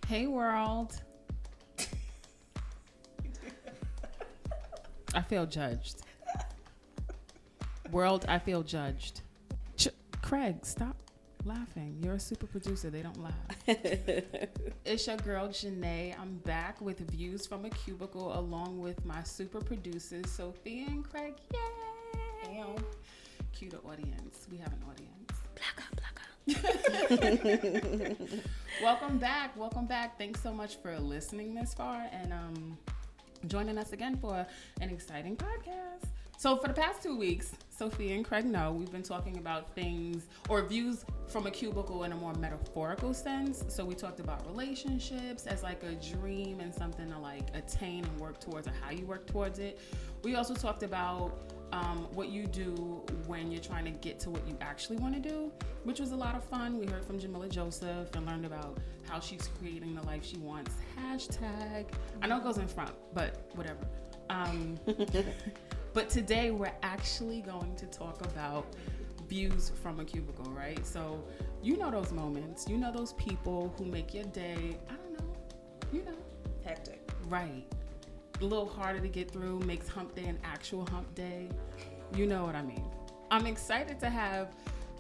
Hey world. I feel judged. World, I feel judged. Craig, stop laughing. You're a super producer. They don't laugh. It's your girl, Janee. I'm back with views from a cubicle along with my super producers, Sophia and Craig. Yay! Cue the audience. We have an audience. Welcome back. Thanks so much for listening this far and joining us again for an exciting podcast. So for the past 2 weeks, Sophia and Craig know we've been talking about things or views from a cubicle in a more metaphorical sense. So we talked about relationships as like a dream and something to like attain and work towards, or how you work towards it. We also talked about what you do when you're trying to get to what you actually want to do, which was a lot of fun. We heard from Jamila Joseph and learned about how she's creating the life she wants. Hashtag. I know it goes in front, but whatever. But today we're actually going to talk about views from a cubicle, right? So you know those moments, you know those people who make your day, I don't know, hectic. Right. A little harder to get through, makes hump day an actual hump day. You know what I mean. I'm excited to have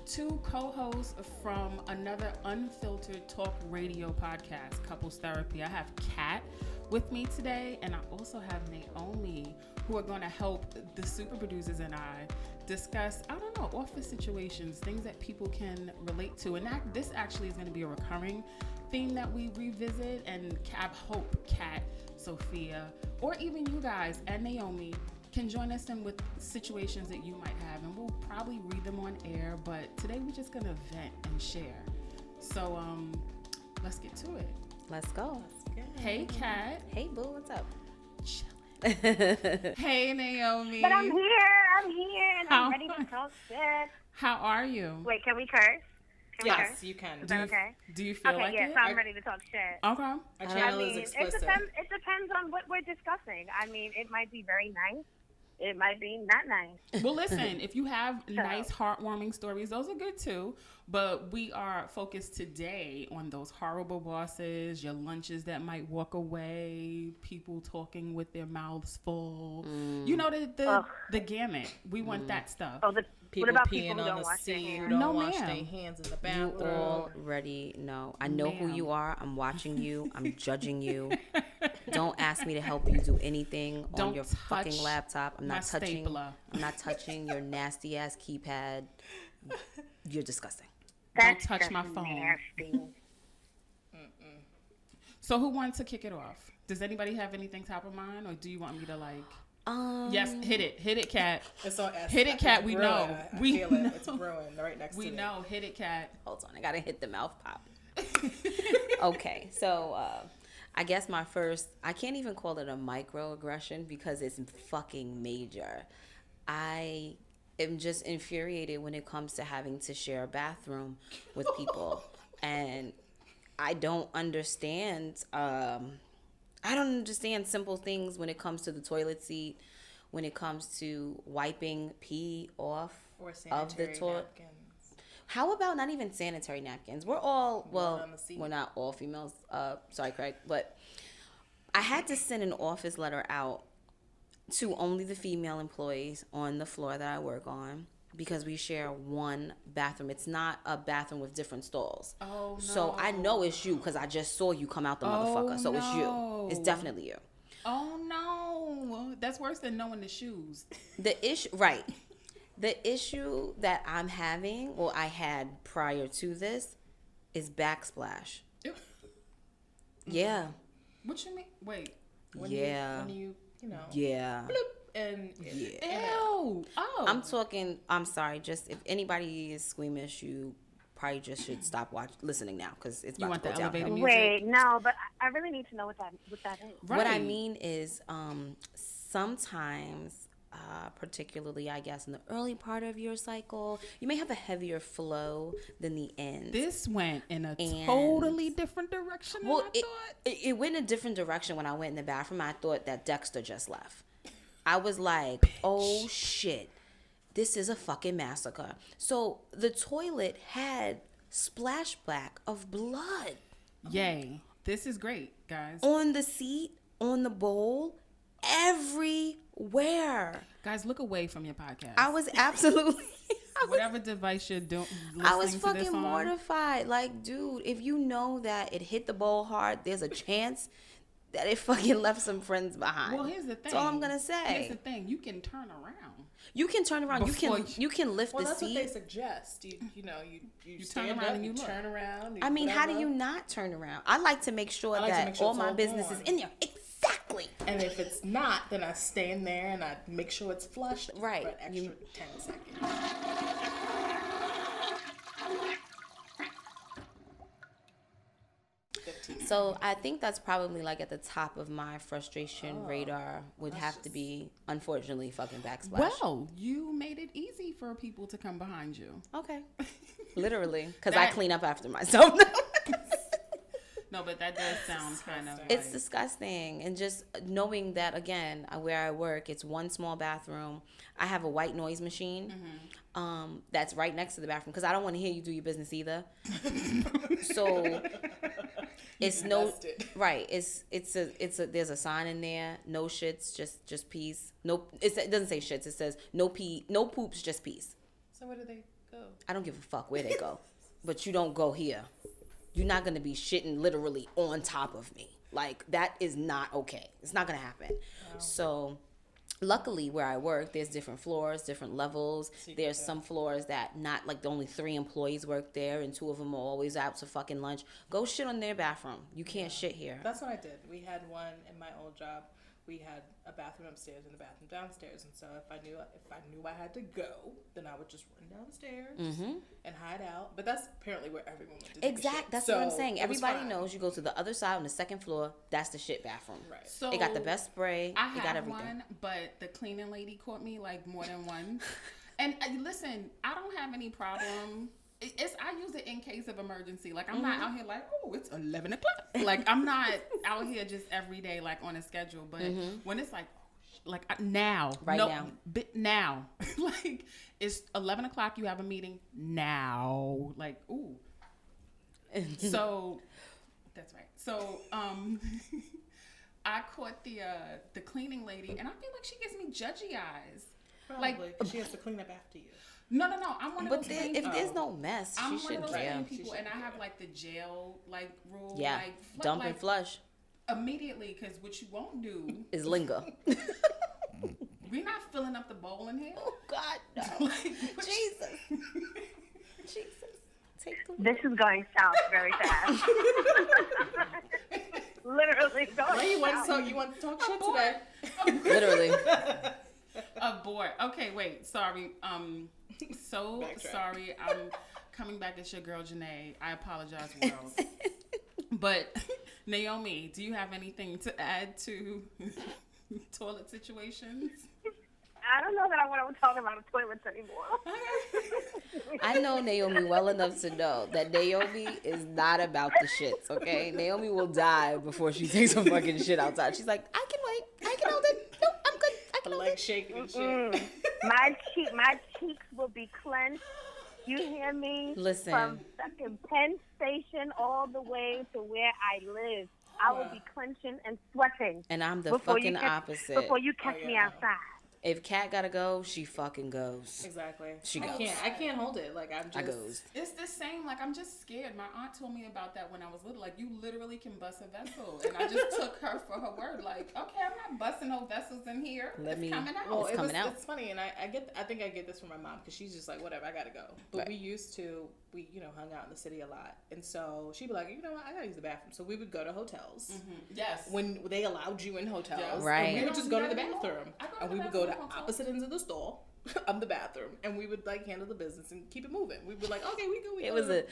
two co-hosts from another Unfltrd Talk Radio podcast, Couples Therapy. I have Kat with me today, and I also have Naomi, who are going to help the super producers and I discuss, I don't know, office situations, things that people can relate to. And this actually is going to be a recurring theme that we revisit, and I hope Kat, Sophia, or even you guys and Naomi can join us in with situations that you might have, and we'll probably read them on air, but today we're just gonna vent and share. So let's get to it. Let's go. Hey Kat. Hey boo, what's up? Chilling. Hey Naomi. But I'm here, and I'm ready to talk shit. How are you? Wait, can we curse? Yes, you can. Is that okay? Do you feel like yes, it? I'm ready to talk shit. Okay. Our channel is explicit. It depends on what we're discussing. I mean, it might be very nice. It might be not nice. Well, listen, if you have nice, heartwarming stories, those are good too. But we are focused today on those horrible bosses, your lunches that might walk away, people talking with their mouths full. You know, the gamut. We want that stuff. Oh, People what about peeing people who on don't the wash their seat, hands? who don't No, wash ma'am. their hands in the bathroom. You already know. I know who you are. I'm watching you. I'm judging you. Don't ask me to help you do anything on your fucking laptop. I'm not touching. Stapler. I'm not touching your nasty ass keypad. You're disgusting. Don't touch my phone. Nasty. So who wants to kick it off? Does anybody have anything top of mind, or do you want me to like? Yes, hit it, Kat. It's on Hit it, Kat. We know. I We feel know. it. It's brewing right next to We me. know. Hit it, Kat. Hold on, I gotta hit the mouth pop. Okay, so I guess I can't even call it a microaggression because it's fucking major. I am just infuriated when it comes to having to share a bathroom with people. And I don't understand, simple things when it comes to the toilet seat, when it comes to wiping pee off Or of the sanitary toilet. napkins. How about not even sanitary napkins? We're all, well, on the seat. we're not all females. Sorry, Craig. But I had to send an office letter out to only the female employees on the floor that I work on because we share one bathroom. It's not a bathroom with different stalls. Oh, no. So I know it's you because I just saw you come out the motherfucker. So it's you. no. It's definitely you. Oh no, that's worse than knowing the shoes. The issue, right. The issue that I'm having, or I had prior to this, is backsplash. Yeah. What you mean? Wait. When Yeah. you know. Yeah. Bloop, and Yeah. Ew. Oh. I'm sorry, just if anybody is squeamish, you probably just should stop listening now because it's You about want to the go downhill. elevator music? Wait, no, but I really need to know what that is. Right. What I mean is sometimes, particularly, I guess, in the early part of your cycle, you may have a heavier flow than the end. This went in a And- totally different direction than I thought. It went in a different direction when I went in the bathroom. I thought that Dexter just left. I was like, oh shit, this is a fucking massacre. So the toilet had splashback of blood. Yay. This is great, guys. On the seat, on the bowl, everywhere. Guys, look away from your podcast. I was absolutely... Whatever device you're doing, I was fucking mortified. Like, dude, if you know that it hit the bowl hard, there's a chance that it fucking left some friends behind. Well, here's the thing. That's all I'm gonna say. Here's the thing. You can turn around. You can turn around. You can lift the seat. Well, that's what they suggest. You turn around and you look. turn around. I mean, how do you not turn around? I like to make sure that all my business is in there. Exactly. And if it's not, then I stay in there and I make sure it's flushed right. for an extra 10 seconds. So I think that's probably like at the top of my frustration radar would have to be, unfortunately, fucking backsplash. Well, you made it easy for people to come behind you. Okay. Literally. Because I clean up after myself. No, but that does sound kind of It's disgusting. And just knowing that, again, where I work, it's one small bathroom. I have a white noise machine that's right next to the bathroom because I don't want to hear you do your business either. So it's right. It's a there's a sign in there. No shits, just peas. No, it doesn't say shits. It says no poops, just peas. So where do they go? I don't give a fuck where they go, but you don't go here. You're not gonna be shitting literally on top of me. Like, that is not okay. It's not gonna happen. Wow. So luckily where I work, there's different floors, different levels. There's some floors that not like the only 3 employees work there and 2 of them are always out to fucking lunch. Go shit on their bathroom. You can't shit here. That's what I did. We had one in my old job. We had a bathroom upstairs and a bathroom downstairs, and so if I knew I had to go, then I would just run downstairs and hide out. But that's apparently where everyone went to do Exactly. shit. That's so what I'm saying. Everybody knows you go to the other side on the second floor. That's the shit bathroom. Right. So it got the best spray. I it got have everything. one, but the cleaning lady caught me like more than one. And listen, I don't have any problem. I use it in case of emergency. Like, I'm not out here like, oh, it's 11 o'clock. Like, I'm not out here just every day, like, on a schedule. But when it's like, now. Right now. Now. Like, it's 11 o'clock, you have a meeting now. Like, ooh. So, that's right. So, I caught the cleaning lady, and I feel like she gives me judgy eyes. Probably, like, she has to clean up after you. No. I'm one of those clean people. If there's no mess, I'm she one of shouldn't those care. clean people, and I have like the jail like rule. Yeah, like, dump and flush. Immediately, because what you won't do is linger. We're not filling up the bowl in here. Oh God, no! Jesus. Take the. This is going south very fast. Literally going south. You want to talk shit today? Literally. Abort. Okay, wait. Sorry. So Backtrack. sorry. I'm coming back as your girl, Janee. I apologize, world. But Naomi, do you have anything to add to toilet situations? I don't know that I want to talk about toilets anymore. I know Naomi well enough to know that Naomi is not about the shits, okay? Naomi will die before she takes a fucking shit outside. She's like, I can wait. I can hold it. No, I'm good. I can hold it. Shaking and shit. My cheeks will be clenched. You hear me? Listen. From fucking Penn Station all the way to where I live. I will be clenching and sweating. And I'm the fucking opposite. Before you catch me outside. If Kat gotta go, she fucking goes. Exactly. She goes. I can't hold it. Like, I goes. It's the same. Like, I'm just scared. My aunt told me about that when I was little. Like, you literally can bust a vessel. And I just took her for her word. Like, okay, I'm not busting no vessels in here. It's coming out. Well, it's coming out. It's funny, and I think I get this from my mom because she's just like, whatever, I gotta go. But we hung out in the city a lot, and so she'd be like, you know what, I gotta use the bathroom. So we would go to hotels. Mm-hmm. Yes. When they allowed you in hotels, yes. Right? And we would just go to the bathroom, and we would go to hotel. opposite ends of the stall of the bathroom, and we would like handle the business and keep it moving. We'd be like, okay,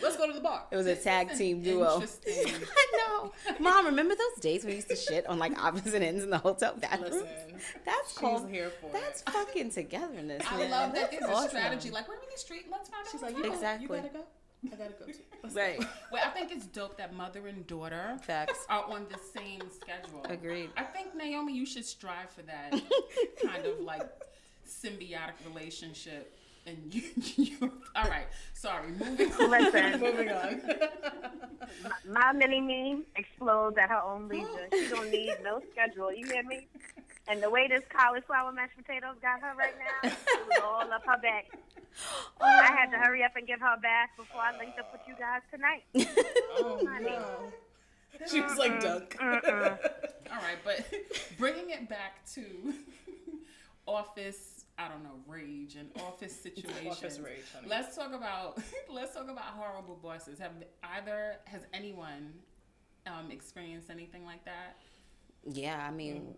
let's go to the bar. It was a tag team duo. Interesting. I know. Mom, remember those days we used to shit on like opposite ends in the hotel bathroom? Listen, that's called. Here for that's fucking togetherness. I man. love that. That's It's awesome. a strategy. Like, we're in the street. Let's find out. She's like, Exactly. You gotta go. I gotta go too. Let's Right. go. Well, I think it's dope that mother and daughter Facts. are on the same schedule. Agreed. I think, Naomi, you should strive for that kind of like symbiotic relationship. and you all right. Sorry, moving on. Listen, Moving on. my mini-me explodes at her own leisure. She don't need no schedule. You hear me? And the way this cauliflower mashed potatoes got her right now, it was all up her back. I had to hurry up and give her a bath before I linked up with you guys tonight. Oh, no. She was like, Dunk. All right, but bringing it back to office, I don't know, rage and office situations. Office rage, honey. Let's talk about horrible bosses. Has anyone experienced anything like that? Yeah, I mean,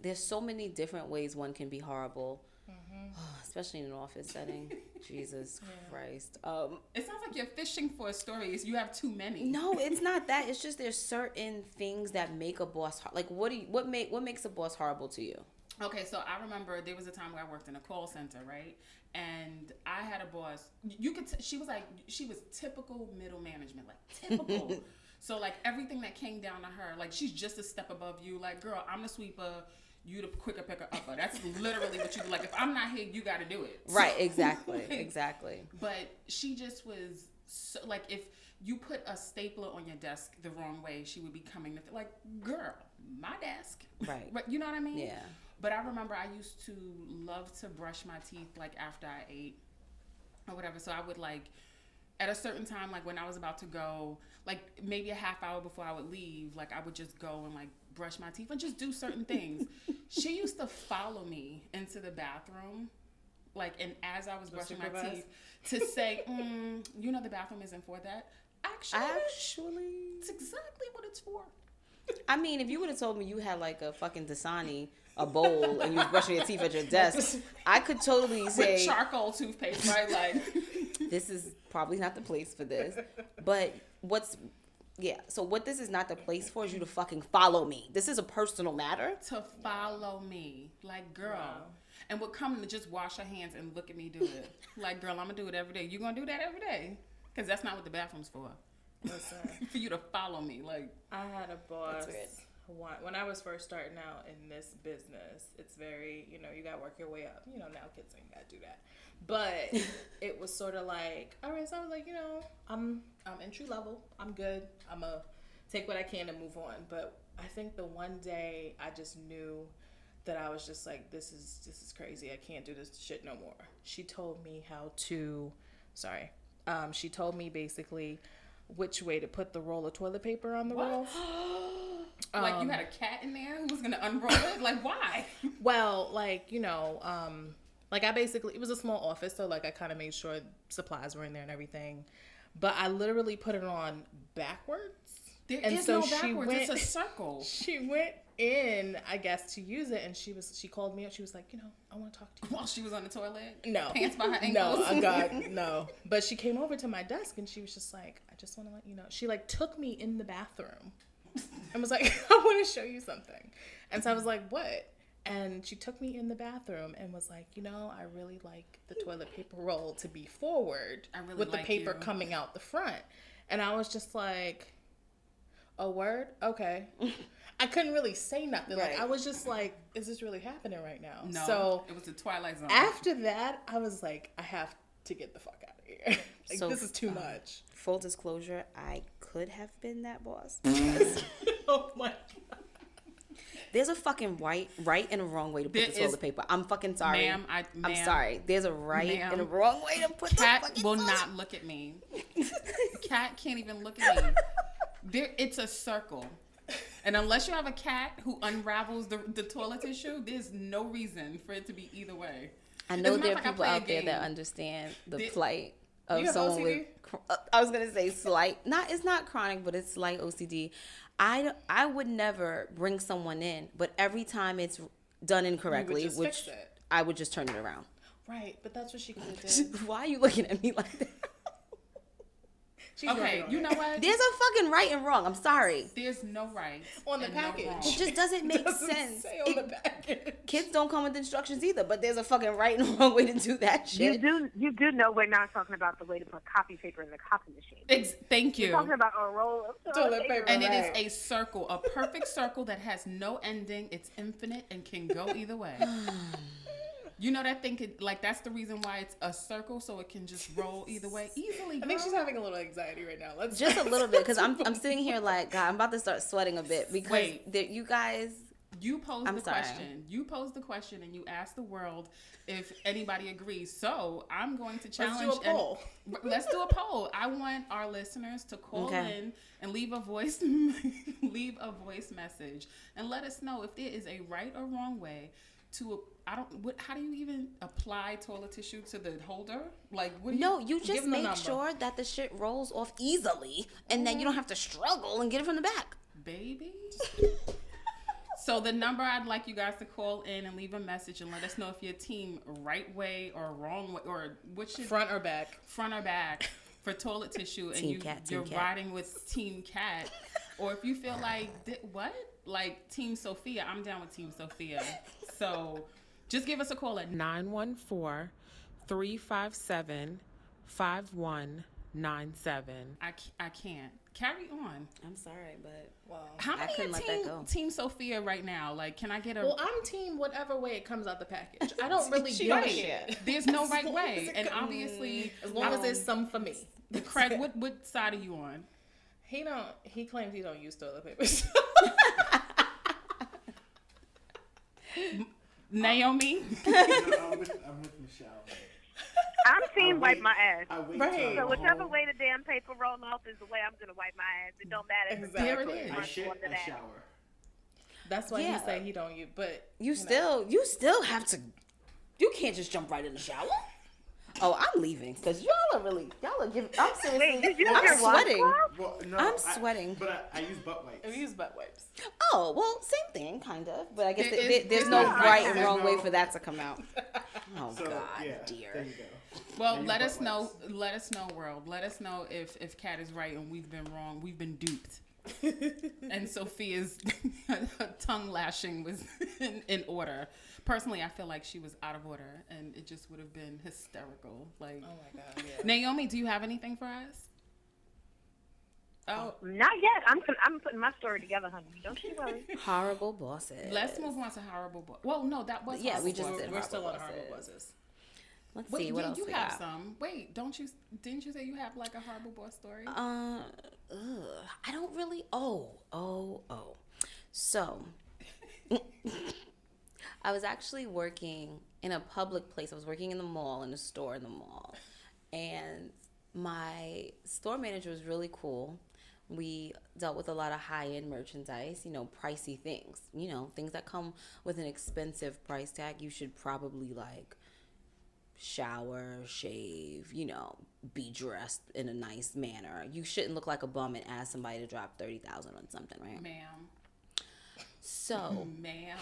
there's so many different ways one can be horrible, especially in an office setting. Jesus Christ. It sounds like you're fishing for stories. You have too many. No, it's not that. It's just there's certain things that make a boss like what makes a boss horrible to you? Okay, so I remember there was a time where I worked in a call center, right? And I had a boss. You could she was typical middle management, like typical. So, like, everything that came down to her, like, she's just a step above you. Like, girl, I'm the sweeper, you the quicker picker upper. That's literally what you do. Like, if I'm not here, you got to do it. Right, exactly, exactly. But she just was, so, like, if you put a stapler on your desk the wrong way, she would be coming to, like, girl, my desk. Right. But you know what I mean? Yeah. But I remember I used to love to brush my teeth, like, after I ate or whatever. So I would, like, at a certain time, like when I was about to go, like maybe a half hour before I would leave, like I would just go and like brush my teeth and just do certain things. She used to follow me into the bathroom, like, and as I was brushing my teeth, to say, you know, the bathroom isn't for that. Actually, it's exactly what it's for. I mean, if you would have told me you had like a fucking Dasani, a bowl, and you was brushing your teeth at your desk, I could totally say with charcoal toothpaste, right? Like, this is probably not the place for this. But so what this is not the place for is you to fucking follow me. This is a personal matter. To follow me, like, girl. Wow. And would come to just wash her hands and look at me do it. Like, girl, I'm gonna do it every day. You gonna do that every day? Because that's not what the bathroom's for. Listen, for you to follow me, like. I had a boss when I was first starting out in this business. It's very, you know, you gotta work your way up. You know, now kids ain't gotta do that. But it was sort of like, all right. So I was like, you know, I'm entry level. I'm good. I'm gonna take what I can and move on. But I think the one day I just knew that I was just like, this is crazy. I can't do this shit no more. She told me how to. Sorry. She told me basically which way to put the roll of toilet paper on the roll. Like you had a cat in there who was gonna unroll it? Like, why? Well, like, you know, like I basically, it was a small office, so like I kind of made sure supplies were in there and everything. But I literally put it on backwards. There is no backwards. It's a circle. She went in, I guess, to use it, and she called me up. She was like, you know, I want to talk to you. While she was on the toilet? No. Pants by her ankles? No. But she came over to my desk, and she was just like, I just want to let you know. She, like, took me in the bathroom and was like, I want to show you something. And so I was like, what? And she took me in the bathroom and was like, you know, I really like the toilet paper roll to be forward with the paper coming out the front. And I was just like, a word? Okay. I couldn't really say nothing. Right. Like, I was just like, is this really happening right now? No, so it was the Twilight Zone. After that, I was like, I have to get the fuck out of here. Like, so, this is too much. Full disclosure, I could have been that boss. Oh my God. There's a fucking right and a wrong way to put the toilet paper. I'm fucking sorry. Ma'am, I'm sorry. There's a right and a wrong way to put Kat the fucking will toilet. not look at me. Kat can't even look at me. It's a circle. And unless you have a cat who unravels the toilet tissue, there's no reason for it to be either way. I know there are people out there that understand the plight of someone with, I was going to say slight, it's not chronic, but it's slight OCD. I would never bring someone in, but every time it's done incorrectly, which I would just turn it around. Right, but that's what she could have did. Why are you looking at me like that? Okay, you know what? There's a fucking right and wrong. I'm sorry. There's no right on the package. No, it just doesn't make sense. Say on the package. Kids don't come with instructions either, but there's a fucking right and wrong way to do that shit. You do know we're not talking about the way to put copy paper in the copy machine. Thank you. We're talking about a roll of toilet paper. And it is a circle, a perfect circle that has no ending. It's infinite and can go either way. You know that thing could, like, that's the reason why it's a circle, so it can just roll either way easily. I think she's having a little anxiety right now. Let's just a little bit, because I'm sitting here like, God, I'm about to start sweating a bit because you guys. You posed the question. You posed the question, and you asked the world if anybody agrees. So I'm going to challenge. Let's do a poll. Let's do a poll. I want our listeners to call in and leave a voice message and let us know if there is a right or wrong way to. How do you even apply toilet tissue to the holder? Like, you just make sure that the shit rolls off easily, and then you don't have to struggle and get it from the back, baby. So the number, I'd like you guys to call in and leave a message and let us know if you're team right way or wrong way, or which is front or back for toilet tissue, and you're Kat. riding with Team Kat, or if you feel like like Team Sophia. I'm down with Team Sophia. So just give us a call at 914-357-5197. I can't. Carry on. I'm sorry, but how many team Sophia right now? Like, can I get a? Well, I'm team whatever way it comes out the package. I don't really give a shit. There's no right way, and obviously, as long as there's some for me. Craig, what side are you on? He claims he don't use toilet paper. Naomi. I'm with Michelle. I'm team wipe my ass. Right. So whichever way the damn paper roll off is the way I'm gonna wipe my ass. It don't matter. Exactly. There it is. I shit, I shower. That's why he say he don't use. But you still have to. You can't just jump right in the shower. Oh, I'm leaving because y'all are giving. I'm seriously. I'm sweating. Well, no, I'm sweating. But I use butt wipes. I use butt wipes. Oh, well, same thing, kind of. But I guess there's no right and wrong way for that to come out. Oh, so, God, yeah, dear. There you go. Well, let us know, world. Let us know if Kat is right and we've been wrong. We've been duped. And Sophia's tongue lashing was in order. Personally, I feel like she was out of order, and it just would have been hysterical. Like, oh my God, yeah. Naomi, do you have anything for us? Oh, not yet. I'm putting my story together, honey. Don't you worry. Horrible bosses. Let's move on to horrible bosses. Well, no, that was we just did. We're still on horrible bosses. Let's see what else you we have got. some. Wait, didn't you say you have like a horrible boss story? I don't really. Oh. So, I was actually working in a public place. I was working in the mall, in a store in the mall, and my store manager was really cool. We dealt with a lot of high-end merchandise, pricey things, things that come with an expensive price tag. You should probably like shower, shave, be dressed in a nice manner. You shouldn't look like a bum and ask somebody to drop $30,000 on something, right? Ma'am. So, ma'am.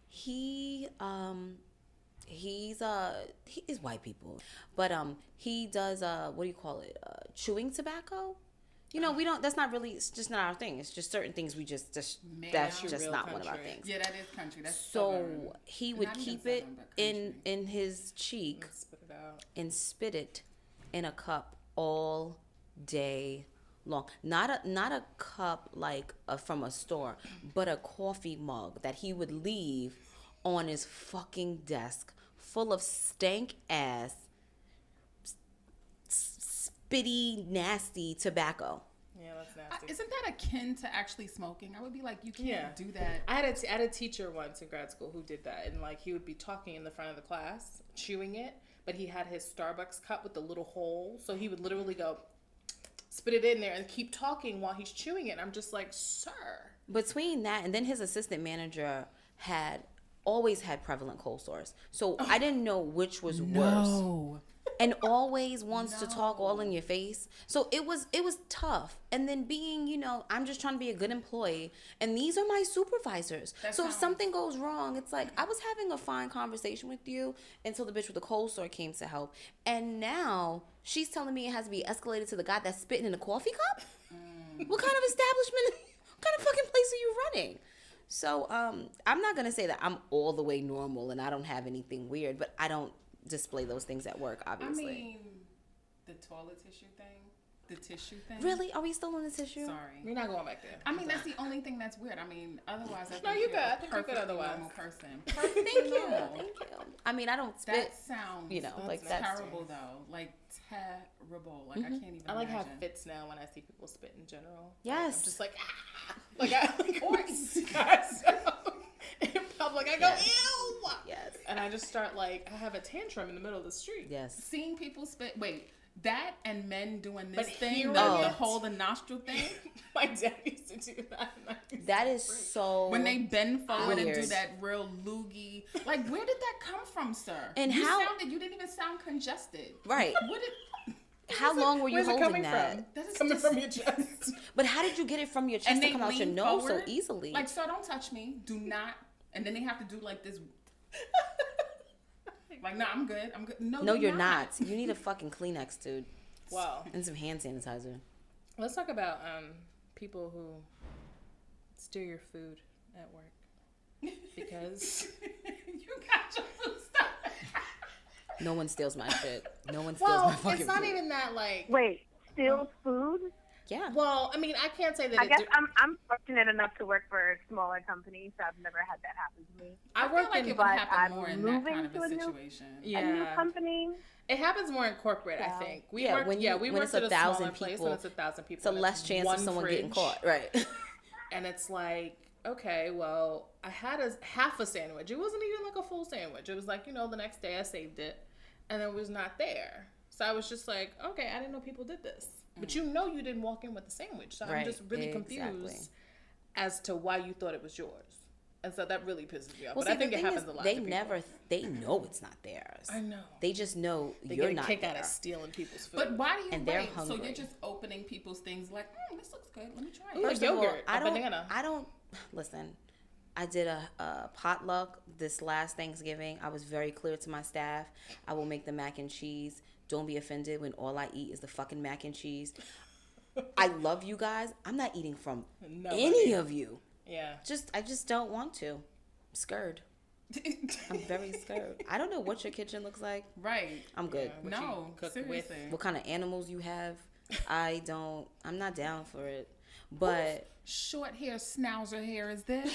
He is white people, but he does what do you call it? Chewing tobacco. We don't. That's not really. It's just not our thing. It's just certain things we just Man, that's just not country. one of our things. Yeah, that is country. That's so southern. he would Not keep even it southern, but in his cheek Spit it out. and spit it in a cup all day long. Not a cup like from a store, but a coffee mug that he would leave on his fucking desk, full of stank ass, spitty, nasty tobacco. Yeah, that's nasty. Isn't that akin to actually smoking? I would be like, you can't do that. I had a teacher once in grad school who did that, and like he would be talking in the front of the class, chewing it, but he had his Starbucks cup with the little hole, so he would literally go spit it in there and keep talking while he's chewing it. And I'm just like, sir. Between that and then his assistant manager always had prevalent cold sores, so I didn't know which was worse. And always wants to talk all in your face. So it was tough. And then being, I'm just trying to be a good employee. And these are my supervisors. So if something goes wrong, it's like, I was having a fine conversation with you until the bitch with the cold sore came to help. And now she's telling me it has to be escalated to the guy that's spitting in a coffee cup? What kind of establishment, what kind of fucking place are you running? So I'm not going to say that I'm all the way normal and I don't have anything weird, but I don't display those things at work, obviously. I mean, the toilet tissue thing. The tissue thing. Really? Are we still on the tissue? Sorry. We're not going back there. I mean, that's the only thing that's weird. I mean, otherwise, I think No, you you're good. I a think you're good perfectly otherwise. normal person. Thank you. normal. Thank you. I mean, I don't spit. That sounds like that's terrible though. Like terrible. Like I can't even. I like how it imagine. fits now when I see people spit in general. Yes. I'm just like, ah! Like I like Or- in public. I go, Yes. ew! Yes. And I just start like, I have a tantrum in the middle of the street. Yes. Seeing people spit. Wait, that and men doing this But thing, hearing the it- whole the nostril thing. My dad used to do that. And I used That to is freak. so. When they bend forward and do Weird. that real loogie, like where did that come from, sir? And you how- you didn't even sound congested. Right. What did? How long were you Where's it holding coming that? from? That is Coming just- from your chest. But how did you get it from your chest And to they come out your lean nose forward, so easily? Like, sir, don't touch me. Do not. And then they have to do like this. Like, no, I'm good. I'm good. no, you're not. You need a fucking Kleenex, dude, Wow. and some hand sanitizer. Let's talk about people who steal your food at work. Because You got your food stuff. No one steals my shit. No one steals well, my fucking it's not food. even that like. Wait, steals food? Yeah. Well, I mean, I can't say that. I guess I'm fortunate enough to work for a smaller company, so I've never had that happen to me. I feel work like in, it would but happen I'm more in that moving kind of to a a new- situation. A new company. It happens more in corporate, I Yeah. think. We Yeah, worked, when you- we when worked it's at a 1,000 smaller place people, when it's 1,000 people. It's a and less chance one of someone getting fridge. caught. Right. And it's like, okay, well, I had half a sandwich. It wasn't even like a full sandwich. It was like, the next day I saved it, and it was not there. So I was just like, okay, I didn't know people did this. But you didn't walk in with the sandwich. So I'm Right, just really confused as to why you thought it was yours. And so that really pisses me off. Well, but see, I think the it thing happens is, a lot they to people. they know it's not theirs. I know. They just know They you're get a not kick there. out of stealing people's food. But why do you And they're wait? So hungry. you're just opening people's things like, this looks good. Let me try it. Ooh, First a of all, yogurt, a banana. I don't listen. I did a potluck this last Thanksgiving. I was very clear to my staff. I will make the mac and cheese. Don't be offended when all I eat is the fucking mac and cheese. I love you guys. I'm not eating from Nobody. any of you. Yeah. I just don't want to. I'm scared. I'm very scared. I don't know what your kitchen looks like. Right. I'm good. What No, you cook with. seriously. What kind of animals you have? I'm not down for it. But Short hair schnauzer hair is this?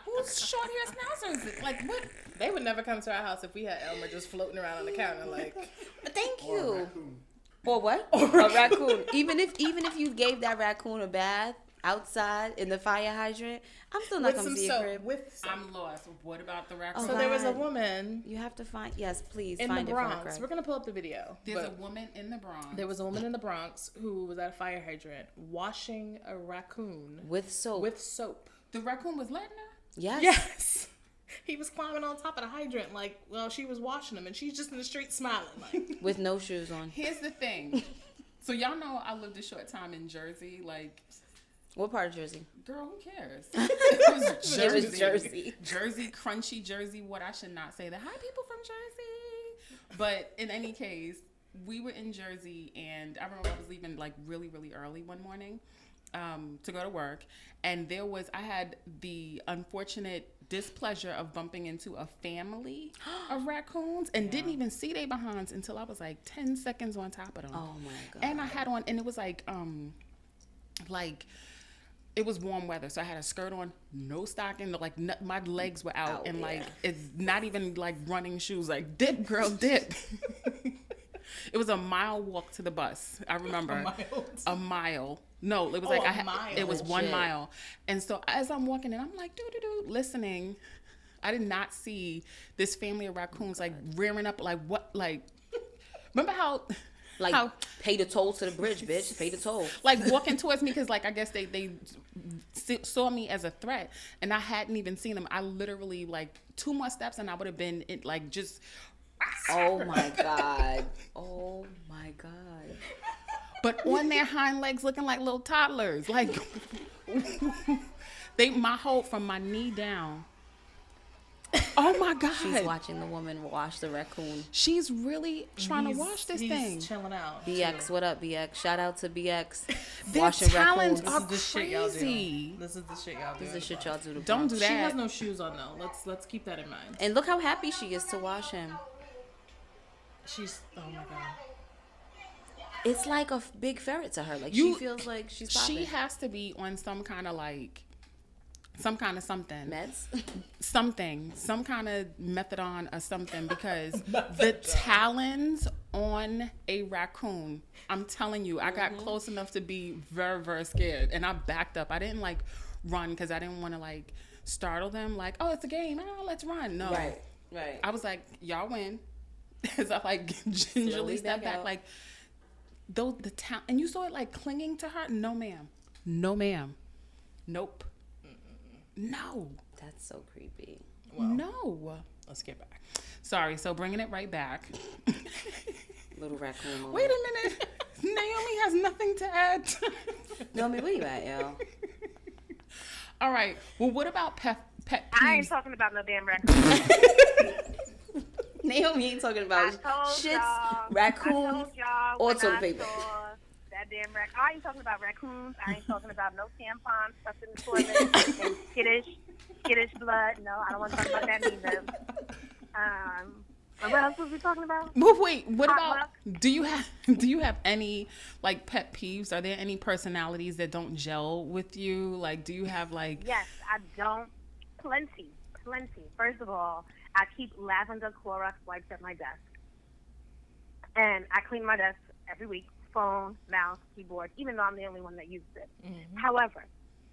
Whose short hair schnauzer is it? Like what? They would never come to our house if we had Elmer just floating around on the counter like. thank Or a you. raccoon. Or what? A raccoon. Even if you gave that raccoon a bath outside in the fire hydrant, I'm still not With gonna some see your soap. crib. With soap. I'm lost. What about the raccoon? So there was a God. woman You have to find. Yes, please in find the it for her, Bronx. Greg. We're gonna pull up the video. There's but a woman in the Bronx. there was a woman in the Bronx who was at a fire hydrant washing a raccoon With soap. with soap. The raccoon was letting her? yes. Yes. He was climbing on top of the hydrant like, well, she was washing him, and she's just in the street smiling like. With no shoes on. Here's the thing. So y'all know I lived a short time in Jersey. Like, What part of Jersey? girl, who cares? It was It was Jersey. Jersey. Jersey, crunchy Jersey. What I should not say that. Hi, people from Jersey. But in any case, we were in Jersey, and I remember I was leaving like really, really early one morning to go to work, and I had the unfortunate displeasure of bumping into a family of raccoons and didn't even see their behinds until I was like 10 seconds on top of them. Oh my god. And I had on, and it was like it was warm weather, so I had a skirt on, no stocking, like my legs were out, and like it's not even like running shoes, like dip, girl, dip. It was a mile walk to the bus. I remember a mile. No, it was like it was 1 mile, and so as I'm walking, and I'm like listening. I did not see this family of raccoons like rearing up, like what, like remember how. Like, pay the toll to the bridge, bitch. Pay the toll. Like walking towards me because like I guess they saw me as a threat, and I hadn't even seen them. I literally like 2 more steps and I would have been like just. Oh my god. Oh my god. But on their hind legs, looking like little toddlers, like from my knee down. Oh my god. She's watching the woman wash the raccoon. She's really trying to wash this thing. He's chilling out. BX, what up, BX? Shout out to BX. Their Washing talents raccoons. are This is the shit y'all do. crazy. This is the shit y'all do. This is the shit y'all do to Don't Bronx. do that. She has no shoes on though. Let's keep that in mind. And look how happy she is to wash him. She's oh my god. It's like a big ferret to her. Like she feels like she's popping. She has to be on some kind of something. Meds? Some kind of methadone or something, because the talons on a raccoon, I'm telling you, I got close enough to be very, very scared. And I backed up. I didn't run because I didn't want to startle them. Oh, it's a game. Oh, let's run. No. Right. I was like, y'all win. As I gingerly stepped back. And you saw it clinging to her. No, ma'am. Nope. No. That's so creepy. Well, no. Let's get back. Sorry, so bringing it right back. Little raccoon moment. Wait a minute. Naomi has nothing to add. Naomi, where you at, yo? All right. Well, what about pet peeves? I ain't talking about no damn raccoon. Naomi ain't talking about shits, raccoons, or toilet paper. That damn raccoon. I ain't talking about raccoons. I ain't talking about no tampons stuff in the toilet and skittish blood. No, I don't want to talk about that either. What else was we talking about? Well, wait. What Hot about? luck? Do you have any pet peeves? Are there any personalities that don't gel with you? Do you have Yes, I don't. Plenty. First of all, I keep lavender Clorox wipes at my desk, and I clean my desk every week. Phone, mouse, keyboard, even though I'm the only one that uses it. Mm-hmm. However,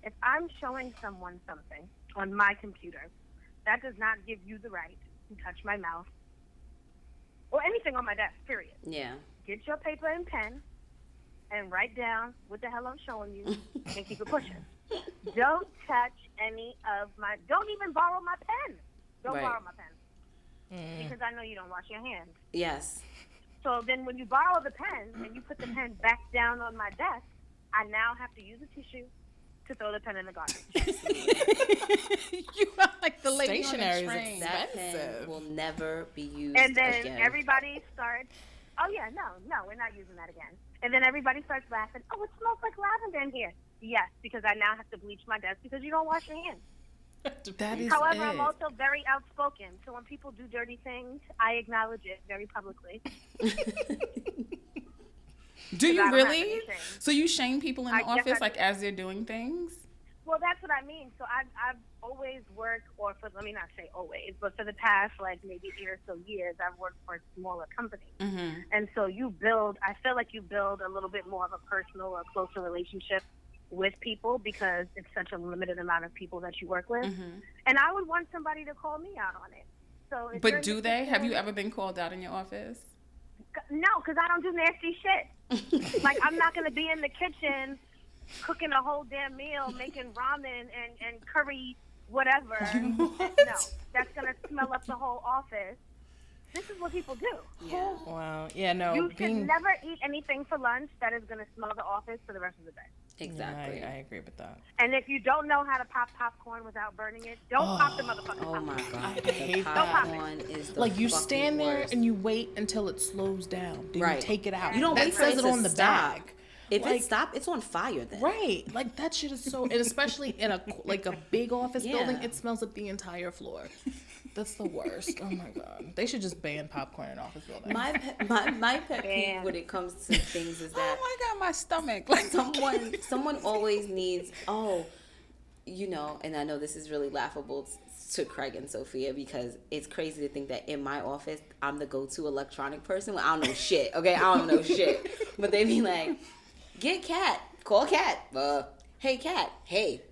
if I'm showing someone something on my computer, that does not give you the right to touch my mouse or anything on my desk, period. Yeah. Get your paper and pen and write down what the hell I'm showing you and keep it pushing. Don't touch any of don't even borrow my pen. Don't borrow my pen. Because I know you don't wash your hands. Yes. So then when you borrow the pen and you put the pen back down on my desk, I now have to use a tissue to throw the pen in the garbage. You are like the lady Stationery on the train. That pen will never be used and then again. everybody starts, oh yeah, no, we're not using that again. And then everybody starts laughing, oh, it smells like lavender in here. Yes, because I now have to bleach my desk because you don't wash your hands. That is However, it. I'm also very outspoken. So when people do dirty things, I acknowledge it very publicly. Do you I don't have really? anything. So you shame people in the Yes, office I do. as they're doing things? Well, that's what I mean. So I've always worked, let me not say always, but for the past maybe 8 or so years, I've worked for a smaller company. Mm-hmm. And so I feel like you build a little bit more of a personal or closer relationship with people because it's such a limited amount of people that you work with. Mm-hmm. And I would want somebody to call me out on it. So, But do they? Have you ever been called out in your office? No, because I don't do nasty shit. I'm not going to be in the kitchen cooking a whole damn meal, making ramen and curry, whatever. No, that's going to smell up the whole office. This is what people do. Yeah. Wow. Yeah, no. You should never eat anything for lunch that is going to smell the office for the rest of the day. Exactly. Yeah, I agree with that. And if you don't know how to pop popcorn without burning it, don't pop the motherfucking popcorn. Oh my god. I hate that. Popcorn is the You fucking stand there worst. and you wait until it slows down. Then you take it out. You don't that wait for says it it to on the stop. bag. If it stops, it's on fire then. Right. That shit is so, and especially in a big office building, Yeah. it smells up the entire floor. That's the worst. Oh my god. They should just ban popcorn in office buildings. My pet peeve when it comes to things is that Oh my God, my stomach. someone always needs, and I know this is really laughable to Craig and Sophia because it's crazy to think that in my office I'm the go-to electronic person. I don't know shit, okay? I don't know shit. But they be like, get Kat, call Kat, hey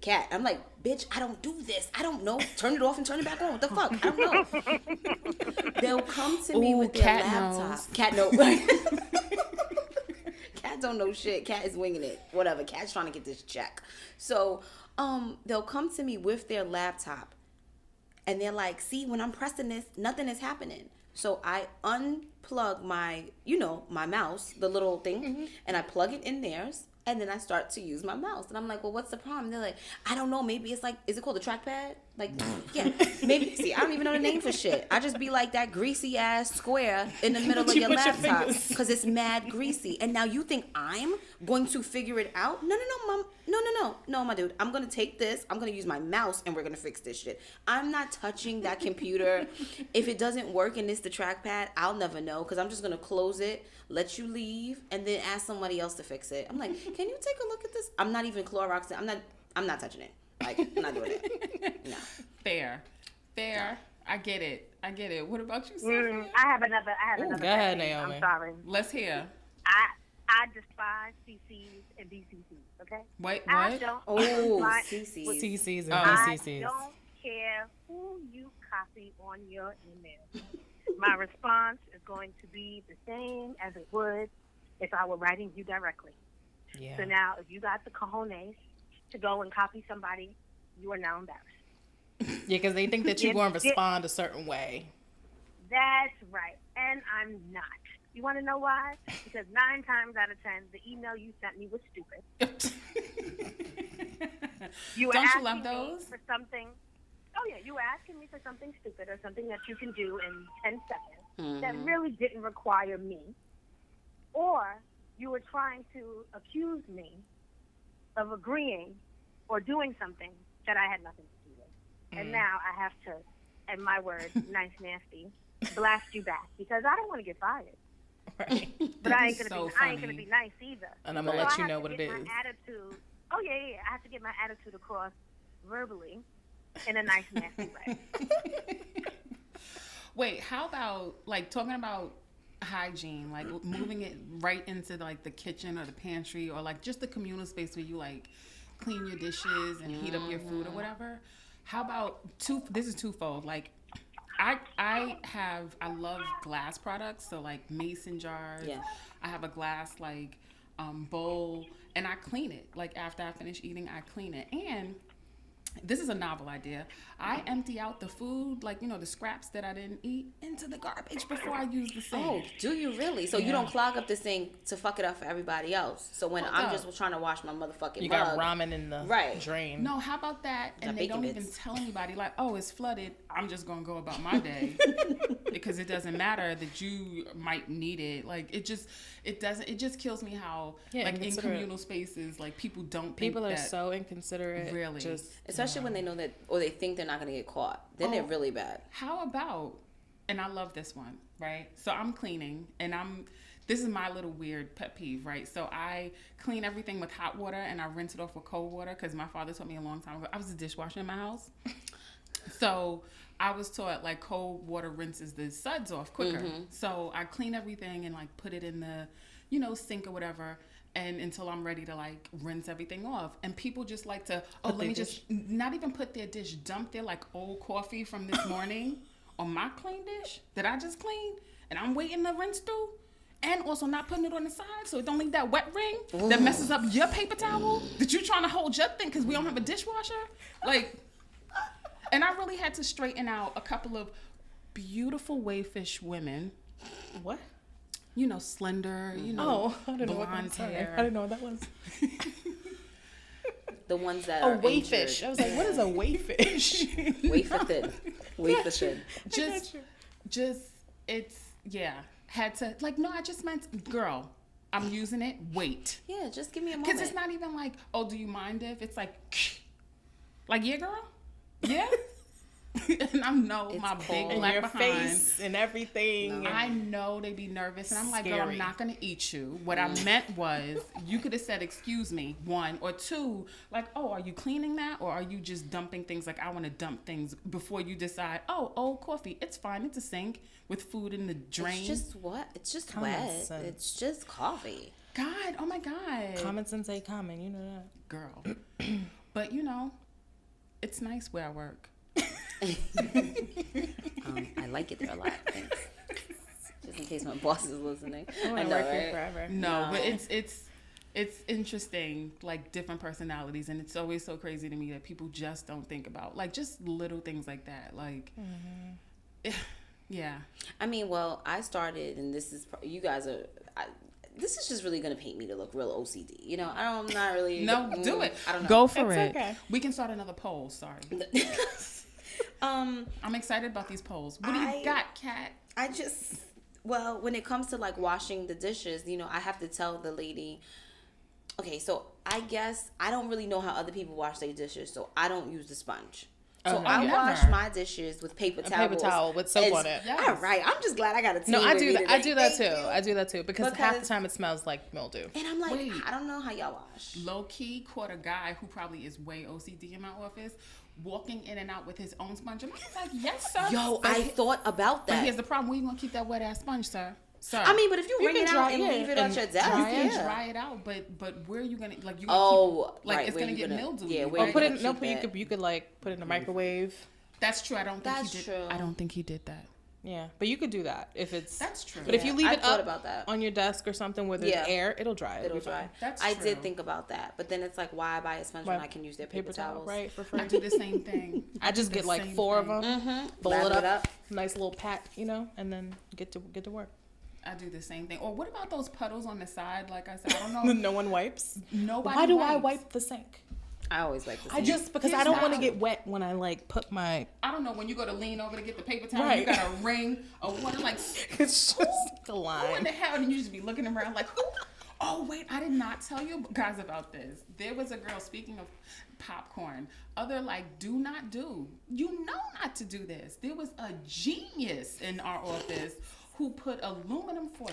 Kat. I'm like, bitch, I don't do this. I don't know. Turn it off and turn it back on. What the fuck? I don't know. They'll come to me with their Kat laptop. knows. Kat knows. Kat don't know shit. Kat is winging it. Whatever. Kat's trying to get this check. So, they'll come to me with their laptop, and they're like, "See, when I'm pressing this, nothing is happening." So I unplug my mouse, the little thing, and I plug it in theirs. And then I start to use my mouse. And I'm like, well, what's the problem? They're like, I don't know. Maybe it's is it called a trackpad? Yeah. Maybe. See, I don't even know the name for shit. I just be like that greasy ass square in the middle of your laptop because it's mad greasy. And now you think I'm going to figure it out. No, mom. No, my dude. I'm going to take this. I'm going to use my mouse and we're going to fix this shit. I'm not touching that computer. If it doesn't work and it's the trackpad, I'll never know because I'm just going to close it, let you leave, and then ask somebody else to fix it. I'm like, can you take a look at this? I'm not even Cloroxing. I'm not touching it. Like, I'm not doing it. No. Fair. I get it. What about you, Sophia? I have another. Go ahead, pet peeve. Naomi. I'm sorry. Let's hear. I despise CCs and BCCs. Okay. Wait, I what? don't. CCs. CCs and I BCCs. don't care who you copy on your email. My response is going to be the same as it would if I were writing you directly. Yeah. So now, if you got the cojones to go and copy somebody, you are now embarrassed. Yeah, because they think that you're going to respond a certain way. That's right. And I'm not. You want to know why? Because 9 times out of 10, the email you sent me was stupid. You were Don't you asking love me those? for something. Oh, yeah. You were asking me for something stupid or something that you can do in 10 seconds that really didn't require me. Or you were trying to accuse me of agreeing or doing something that I had nothing to do with. And now I have to, and my word, nice nasty, blast you back because I don't want to get fired. Right. But I ain't gonna be nice either. And I'm going to So let I you have know to what it get is. my attitude. Oh yeah. I have to get my attitude across verbally in a nice nasty way. Wait, how about like talking about hygiene, like moving it right into like the kitchen or the pantry or like just the communal space where you like clean your dishes and heat up your food or whatever. How about this is twofold. Like I love glass products, so like mason jars. Yeah. I have a glass like bowl and I clean it. Like after I finish eating, I clean it. And this is a novel idea. I empty out the food, like, you know, the scraps that I didn't eat into the garbage before I use the sink. Oh, do you really? So you don't clog up the sink to fuck it up for everybody else. So when I'm just trying to wash my motherfucking You mug, got ramen in the drain. No, how about that? And they don't even tell anybody, like, oh, it's flooded. I'm just going to go about my day. Because it doesn't matter that you might need it. Like, it just kills me how, like, in communal spaces, like, people are so inconsiderate. Really. Especially when they know that, or they think they're not going to get caught. Then they're really bad. How about, and I love this one, right? So I'm cleaning, and this is my little weird pet peeve, right? So I clean everything with hot water, and I rinse it off with cold water, because my father taught me a long time ago. I was a dishwasher in my house. So I was taught, like, cold water rinses the suds off quicker. So I clean everything and, like, put it in the, you know, sink or whatever, and until I'm ready to like rinse everything off. And people just like to, not even put their dish, dump their like old coffee from this morning on my clean dish that I just cleaned, and I'm waiting to rinse through, and also not putting it on the side so it don't leave that wet ring that messes up your paper towel that you're trying to hold your thing because we don't have a dishwasher. Like, and I really had to straighten out a couple of beautiful wayfish women. What? You know, slender, you know, blonde hair. I didn't know what that was. The ones that are wayfish. I was like, what is a wayfish? Wafer thin. Wafer thin. Just, it's, yeah. Had to, like, no, I just meant, girl, I'm using it. Wait. Yeah, just give me a moment. Because it's not even like, oh, do you mind if? It's like, yeah, girl? Yeah? And I know it's my big black your behind. Face and everything. No. I know they be nervous, and I'm like, girl, I'm not gonna eat you. What I meant was, you could have said, excuse me, 1 or 2, like, oh, are you cleaning that, or are you just dumping things? Like, I want to dump things before you decide. Oh, old coffee, it's fine. It's a sink with food in the drain. It's just what? It's just wet. It's just coffee. God, oh my God. Common sense ain't common, you know that, girl. But you know, it's nice where I work. I like it there a lot. Thanks. Just in case my boss is listening. I know, work here forever. No, but it's interesting, like different personalities, and it's always so crazy to me that people just don't think about like just little things like that. Like, yeah. I mean, well, I started, and this is you guys are. This is just really gonna paint me to look real OCD. You know, I'm not really. No, do it. I don't know. Go for it. Okay. We can start another poll. Sorry. I'm excited about these polls. What do you got, Kat? Well, when it comes to like washing the dishes, you know, I have to tell the lady, Okay, so I guess I don't really know how other people wash their dishes, so I don't use the sponge. So Okay. I Never. wash my dishes with paper A towels. paper towel with soap on it. Yes. All right, I'm just glad I got a team. No, I with do me that. I today. do that too. Thank you. I do that too because half the Because- time it smells like mildew. And I'm like, Wait. I don't know how y'all wash. Low key caught a guy who probably is way OCD in my office walking in and out with his own sponge. And I was like, yes, sir. Yo, But I thought about But that. here's the problem. Where you gonna keep that wet ass sponge, sir? Sir. I mean, but if you You wring can it dry out and it leave it at and your you desk, can yeah. dry it out, but where are you gonna like you? Oh, keep, like right, it's where gonna you get gonna- mildew. yeah, where Or you put gonna it. No, keep but it? you could like put it in the microwave. That's true. I don't think That's he did. true. I don't think he did that. Yeah, but you could do that if it's. That's true. But if you leave I it thought up about that. on your desk or something where there's Yeah. air, it'll dry. It'll be fine. dry. That's I true. did think about that, but then it's like, why buy a sponge when Why- I can use their paper towels? right, for free. I do the same thing. I just do get the like same 4 of thing. them, Mm-hmm. fold it Lather up, nice little pat, and then get to work. I do the same thing. Or what about those puddles on the side? Like I said, I don't know. No one wipes. Nobody. Why do I wipes. wipe the sink? I always like this. I just because I here's don't want to how. get wet when I like put my. I don't know when you go to lean over to get the paper towel. Right. You got a ring of water. Like It's just the who in line. the hell? And you just be looking around like who? Oh wait, I did not tell you guys about this. There was a girl. Speaking of popcorn, other like do not do. You know not to do this. There was a genius in our office who put aluminum foil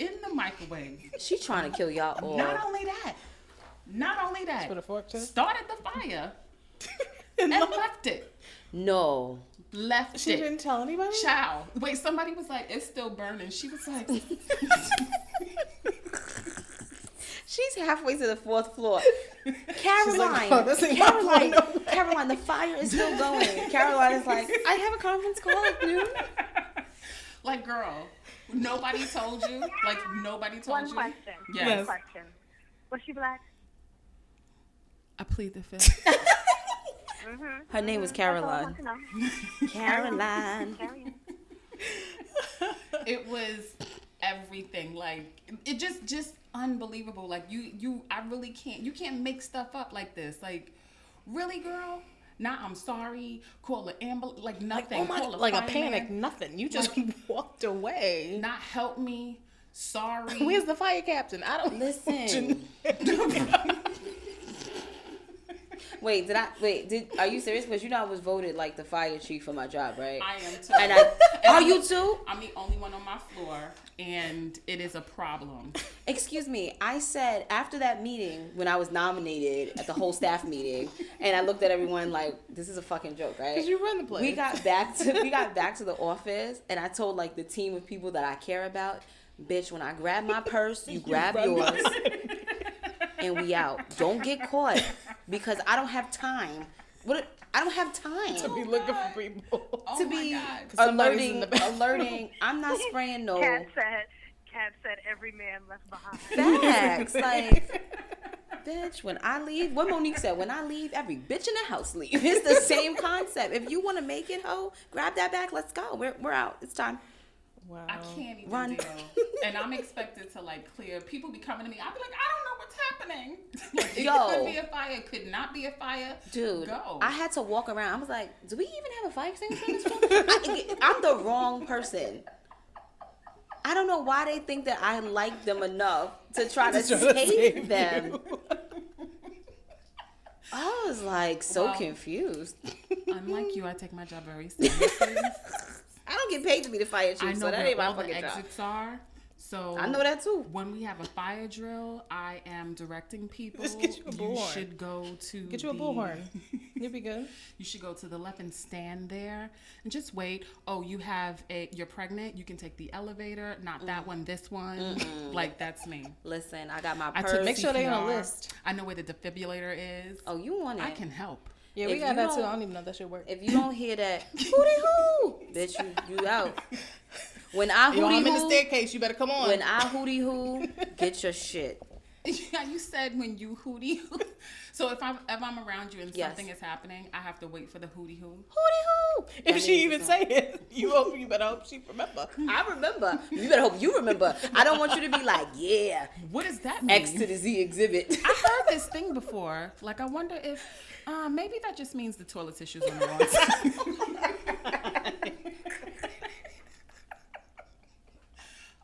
in the microwave. She trying to kill y'all all. Not only that, With a fork too. started the fire and left it. No. Left She it. didn't tell anybody. Child. Wait, somebody was like, it's still burning. She was like, She's halfway to the 4th floor. Caroline, "Oh, this ain't happening, no way." Caroline, the fire is still going. Caroline is like, I have a conference call at noon. like, girl, nobody told you? Like, nobody told One you? question. Yes. Yes. One question. Was she black? I plead the fifth. Her name was That's all I Caroline. want to know. Caroline. Carry on. It was everything. Like, it just unbelievable. Like, I really can't, you can't make stuff up like this. Like, really, girl? Nah, I'm sorry. Call an ambulance. Like, nothing. Oh my! Call Like a fireman. panic. Nothing. You just walked away. Not help me. Sorry. Where's the fire captain? I don't Listen. Wait, are you serious? Because you know I was voted like the fire chief for my job, right? I am too. And are you too? I'm the only one on my floor, and it is a problem. Excuse me. I said after that meeting when I was nominated at the whole staff meeting, and I looked at everyone like this is a fucking joke, right? Because you run the place. We got back to the office, and I told like the team of people that I care about, bitch, when I grab my purse, you grab yours, and we out. Don't get caught because I don't have time. I don't have time to be looking for people. Oh to my be God. Somebody's in the bathroom. alerting. I'm not spraying no Kat said every man left behind. facts. Like, bitch, when I leave, what Monique said, when I leave, every bitch in the house leave. It's the same concept. If you want to make it, ho, grab that bag. Let's go. We're out. It's time. Wow. I can't even Run. deal. And I'm expected to like clear. People be coming to me. I'll be like, I don't know what's happening. Like, it Yo. could be a fire. It could not be a fire. Dude, Go. I had to walk around. I was like, do we even have a fire extinguisher in this room? I'm the wrong person. I don't know why they think that I like them enough to try to save them. I was like so Well, confused. Unlike you, I take my job very seriously. I don't get paid to be the fire I chief, know so that where ain't my all the fucking job. exits are. So I know that too. When we have a fire drill, I am directing people. Just get you a bullhorn. should go to Get you a the- bullhorn. You'll be good. You should go to the left and stand there and just wait. Oh, you're pregnant. You can take the elevator. Not that one. This one. Like that's me. Listen, I got my I purse. took Make sure they on a CPR. list. I know where the defibrillator is. Oh, you want it? I can help. Yeah, If we got you that too. don't- I don't even know if that should work. If you don't hear that, hootie hoo, bitch, you out. When I Yo, I'm hootie in the hoo, staircase. You better come on. when I hootie hoo, get your shit. Yeah, you said when you hootie hoo. So if I'm around you and Yes. something is happening, I have to wait for the hootie hoo. Hootie hoo. if That she means even it's say it, you better hope she remember. I remember. You better hope you remember. I don't want you to be like, yeah, What does that mean? X to the Z exhibit. I heard this thing before. Like, I wonder if maybe that just means the toilet tissue's on the wrong side.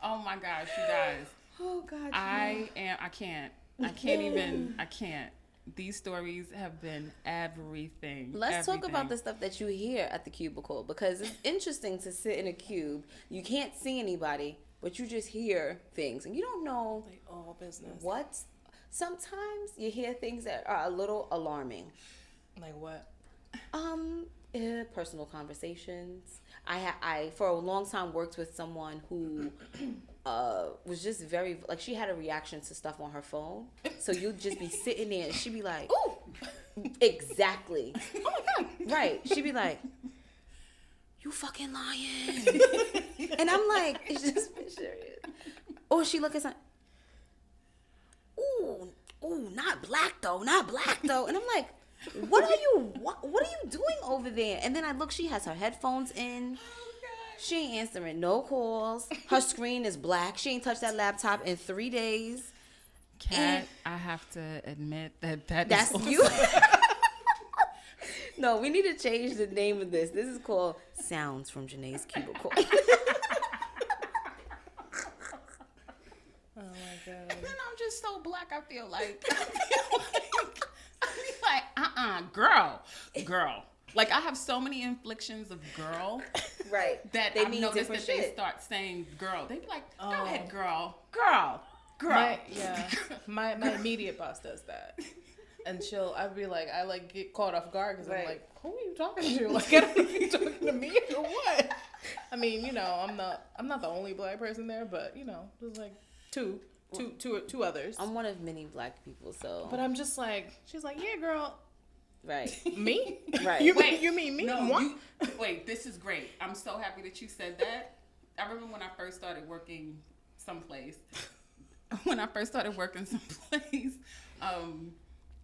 Oh my gosh, you guys. Oh God. I can't. I can't. These stories have been everything. Let's talk about the stuff that you hear at the cubicle, because it's interesting to sit in a cube. You can't see anybody, but you just hear things, and you don't know Like all business. what. Sometimes you hear things that are a little alarming. Like what? Personal conversations. I for a long time worked with someone who was just very, like, she had a reaction to stuff on her phone. So you'd just be sitting there and she'd be like, "Ooh," exactly. Oh my God. Right. She'd be like, "You fucking lying." And I'm like, it's just serious. Or she look at something, ooh, not black though. And I'm like, what are you doing over there? And then I look, she has her headphones in. She ain't answering no calls. Her screen is black. She ain't touched that laptop in 3 days. Kat, I have to admit That's is you. No, we need to change the name of this. This is called Sounds from Janee's Cubicle. Oh my God. And then I'm just so black. I feel like girl. Like, I have so many inflictions of girl. Right. That They I've mean noticed different that they shit. start saying girl. They be like, go Oh. ahead, girl. My immediate boss does that. And I'd be like, I like get caught off guard because I'm Right. like, who are you talking to? Like, I don't know if you're talking to me or what. I mean, you know, I'm not the only black person there, but you know, there's like two others. I'm one of many black people, so. But I'm just like, she's like, yeah, girl. Right. Me? Right. You mean me? No, What? wait, this is great. I'm so happy that you said that. I remember when I first started working someplace.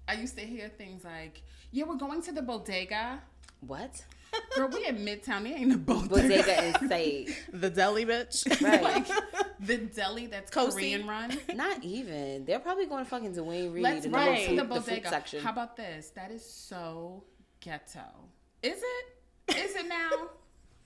I used to hear things like, yeah, we're going to the bodega. What? Girl, we in Midtown. There ain't a bodega. Bodega and say. The deli bitch. Right. Like, the deli that's Cozy. Korean run. Not even. They're probably going to fucking Dwayne Reed Let's and go go to to the the fruit bodega. section. How about this? That is so ghetto. Is it? Is it now?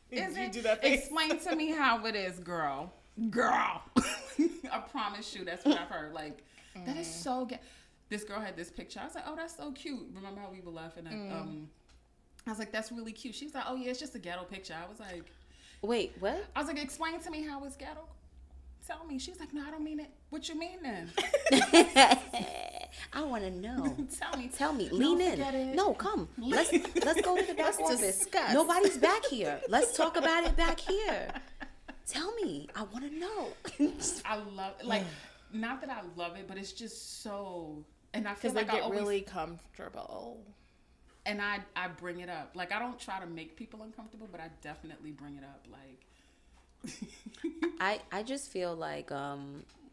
Is You it? do that face. Explain to me how it is, girl. I promise you, that's what I've heard. Like, that is so ghetto. This girl had this picture. I was like, oh, that's so cute. Remember how we were laughing at, I was like, that's really cute. She's like, oh, yeah, it's just a ghetto picture. I was like, Wait, what? I was like, explain to me how it's ghetto. Tell me. She was like, no, I don't mean it. What you mean then? I want to know. Tell me. Lean No, in. forget it. No, come. Let's go to the back office. discuss. Nobody's back here. Let's talk about it back here. Tell me. I want to know. I love it. Like, not that I love it, but it's just so, and I feel Because they like I get always, really comfortable. and I bring it up. Like, I don't try to make people uncomfortable, but I definitely bring it up. Like, I just feel like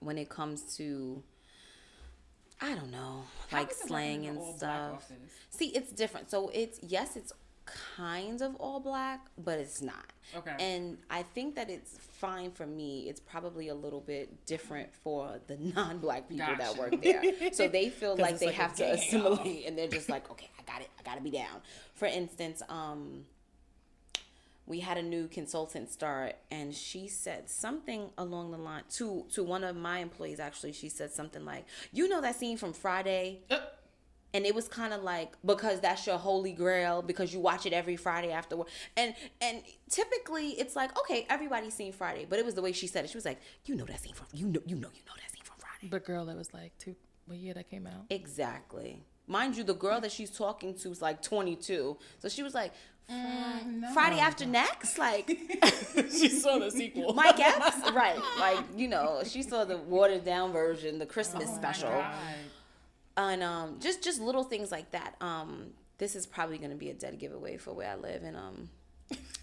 when it comes to, I don't know, how like is it slang working in and an all-black stuff. office? See, it's different. So it's kind of all black, but it's not. Okay. And I think that it's fine for me. It's probably a little bit different for the non-black people that Gotcha. work there. So they feel 'Cause like it's they like a have to gang. assimilate, and they're just like, okay, I got it. I got to be down. For instance, we had a new consultant start, and she said something along the line to one of my employees. Actually, she said something like, "You know that scene from Friday?" And it was kind of like, because that's your holy grail, because you watch it every Friday after work. And typically it's like, okay, everybody's seen Friday, but it was the way she said it. She was like, you know that scene from that scene from Friday. But girl, it was like what year that came out? Exactly. Mind you, the girl that she's talking to is like 22. So she was like, no. Friday after next? Like, She saw the sequel. Mike Epps? Right. Like, you know, she saw the watered down version, the Christmas special. God. And just little things like that. This is probably going to be a dead giveaway for where I live. And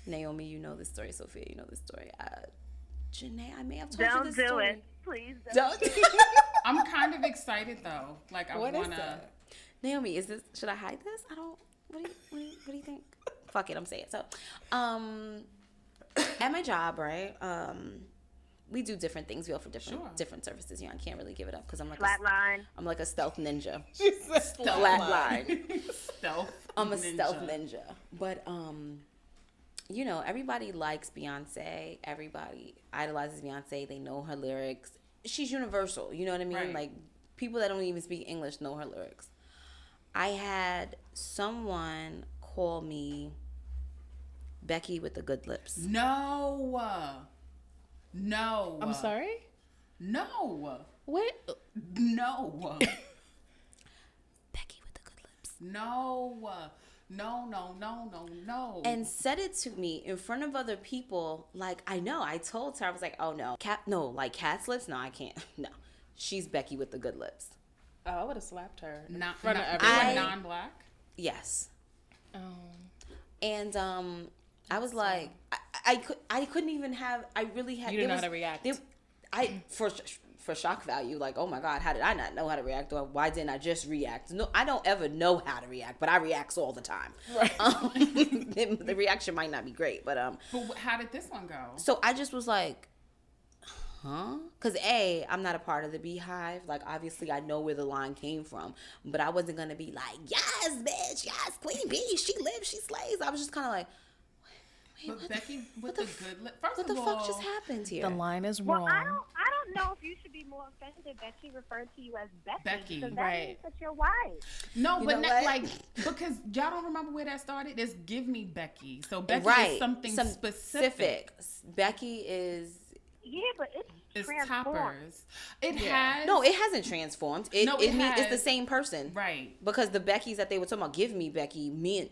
Naomi, you know this story. Sophia, you know this story. Janee, I may have told you Don't this do story. it. Please don't. I'm kind of excited though. Like, I What is wanna. that? Naomi, should I hide this? I don't. What do you think? Fuck it, I'm saying. So, at my job, right? We do different things. We offer different services. You know, I can't really give it up because I'm like Flatline. I'm like a stealth ninja. Stealth Flatline. Stealth. I'm a stealth ninja. But you know, everybody likes Beyonce. Everybody idolizes Beyonce. They know her lyrics. She's universal. You know what I mean? Right. Like, people that don't even speak English know her lyrics. I had someone call me Becky with the good lips. No. I'm sorry? No. What? No. Becky with the good lips. No. And said it to me in front of other people. Like, I know. I told her, I was like, oh no. Kat's lips? No, I can't. No. She's Becky with the good lips. Oh, I would have slapped her in Not front of everyone. non-black. Yes. Oh. And I was like, I couldn't even have. I really had. You didn't know how to react. For shock value, like, oh my God, how did I not know how to react? Or why didn't I just react? No, I don't ever know how to react, but I react all the time. Right. The reaction might not be great, but But how did this one go? So I just was like, huh? Because I'm not a part of the Beehive. Like, obviously, I know where the line came from, but I wasn't gonna be like, yes, bitch, yes, Queen Bee, she lives, she slays. I was just kind of like, But Becky with the good lip. First what of the all, fuck just happened here? The line is Well, wrong. I don't know if you should be more offended that she referred to you as Becky. Because that right. means that you're white. No, You but know not, what? like, because y'all don't remember where that started. It's give me Becky. So Becky Right. is something specific. Becky is. Yeah, but It's transformed. toppers. It Yeah. has. No, it hasn't transformed. It has. it's the same person. Right. Because the Beckys that they were talking about, give me Becky, meant,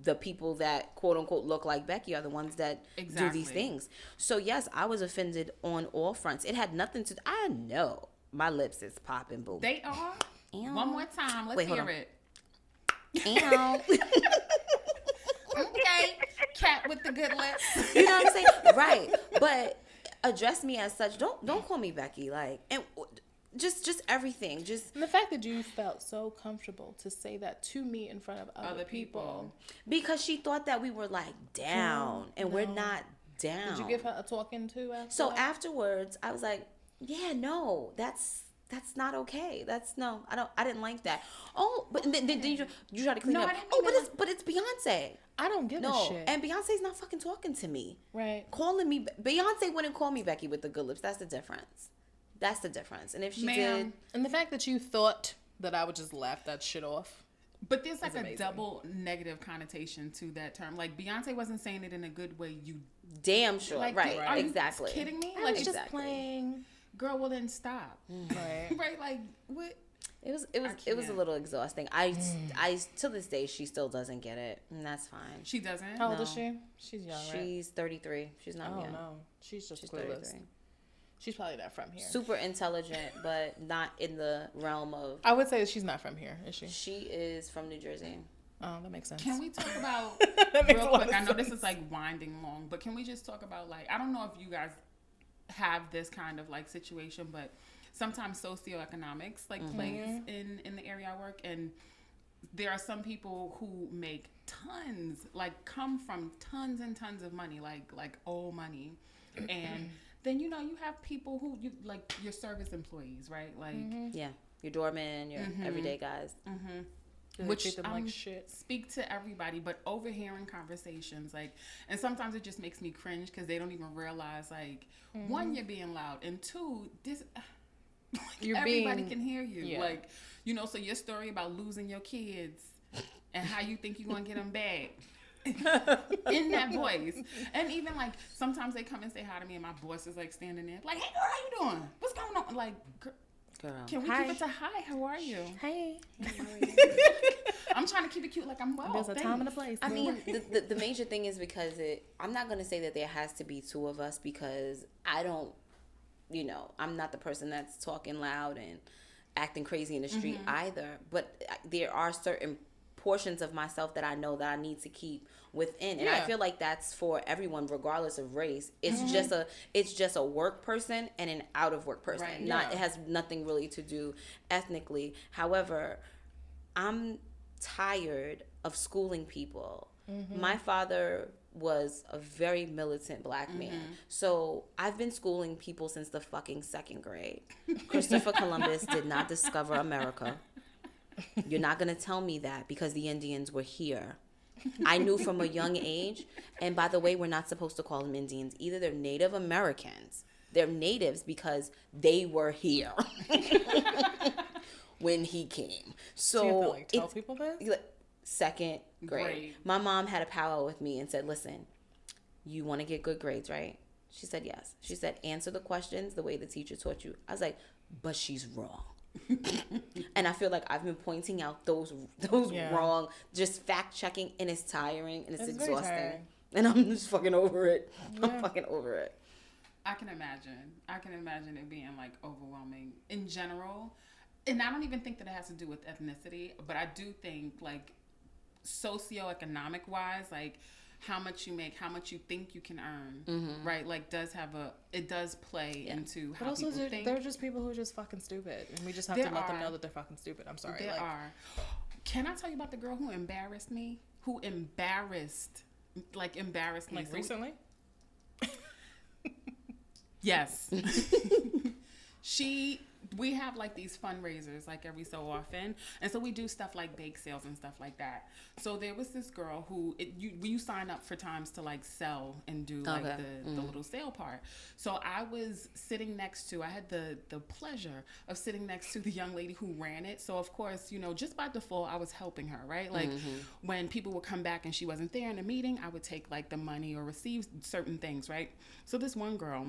the people that quote unquote look like Becky are the ones that do these things. So yes, I was offended on all fronts. It had nothing to. I know my lips is popping, boo. They are. Ew. One more time. Let's Wait, hold hear on. it. Ew. Okay. Cat with the good lips. You know what I'm saying? Right. But address me as such. Don't call me Becky. Like, and just everything. Just And the fact that you felt so comfortable to say that to me in front of other people. because she thought that we were like down, and we're not down. Did you give her a talking to after So that? afterwards, I was like, yeah, no, that's not okay. I didn't like that. Oh, but then you try to clean No, it up. I didn't Oh, mean but it's Beyonce. I don't give a No, shit. and Beyonce's not fucking talking to me. Right. Calling me, Beyonce wouldn't call me Becky with the good lips. That's the difference. That's the difference. And if she did, And the fact that you thought that I would just laugh that shit off. But there's like a amazing. double negative connotation to that term. Like Beyonce wasn't saying it in a good way. You damn sure, like, right? are you Exactly. kidding me? I Like, was just Exactly. playing. girl, well then stop. Right. Right? Like what? It was a can't. little exhausting. I to this day she still doesn't get it, and that's fine. She doesn't. How old is No. she? She's young, right? She's 33. She's not Oh, young. no. She's just She's clueless. 33. She's probably not from here. Super intelligent, but not in the realm of. I would say she's not from here, is she? She is from New Jersey. Oh, that makes sense. Can we talk about That makes real a lot quick? of I know this sense. is like winding long, but can we just talk about like I don't know if you guys have this kind of like situation, but sometimes socioeconomics like plays in the area I work, and there are some people who make tons, like come from tons and tons of money, like old money, and then you have people who you like your service employees, right? Like Yeah, your doorman, your everyday guys. Do they which treat them like shit? speak to everybody, but overhearing conversations, like, and sometimes it just makes me cringe because they don't even realize, like, one, you're being loud, and two, this, You're everybody being- can hear you, yeah. like, so your story about losing your kids and how you think you're gonna get them back. In that voice, and even like sometimes they come and say hi to me, and my boss is like standing there, like, "Hey girl, how you doing? What's going on?" Like, Girl. can we Hi. keep it to hi? How are you? Hey. I'm trying to keep it cute, like I'm well. There's a time and a thanks. place. I mean, the major thing is because I'm not going to say that there has to be two of us because I don't, I'm not the person that's talking loud and acting crazy in the street either. But there are certain portions of myself that I know that I need to keep within, and I Yeah. feel like that's for everyone regardless of race. It's just a work person and an out of work person. Right. Not Yeah. it has nothing really to do ethnically. However, I'm tired of schooling people. My father was a very militant black man. So I've been schooling people since the fucking second grade. Christopher Columbus did not discover America. You're not going to tell me that because the Indians were here. I knew from a young age. And by the way, we're not supposed to call them Indians either. They're Native Americans. They're natives because they were here when he came. So you have to like tell people this? Second grade. Great. My mom had a powwow with me and said, listen, you want to get good grades, right? She said, yes. She said, answer the questions the way the teacher taught you. I was like, but she's wrong. And I feel like I've been pointing out those wrong, just fact checking, and it's tiring and it's exhausting. Tiring. And I'm just fucking over it. Yeah. I'm fucking over it. I can imagine it being like overwhelming in general. And I don't even think that it has to do with ethnicity, but I do think like socioeconomic wise, like how much you make, how much you think you can earn, right? Like it does play into how people think. They're just people who are just fucking stupid, and we just have to let them know that they're fucking stupid. I'm sorry. There are. Can I tell you about the girl who embarrassed me? Like recently? Yes. We have like these fundraisers like every so often, and so we do stuff like bake sales and stuff like that. So there was this girl who you sign up for times to like sell and do like the little sale part. So I was sitting next to, I had the pleasure of sitting next to the young lady who ran it. So of course, just by default I was helping her, right? Like when people would come back and she wasn't there in a meeting, I would take like the money or receive certain things, right? So this one girl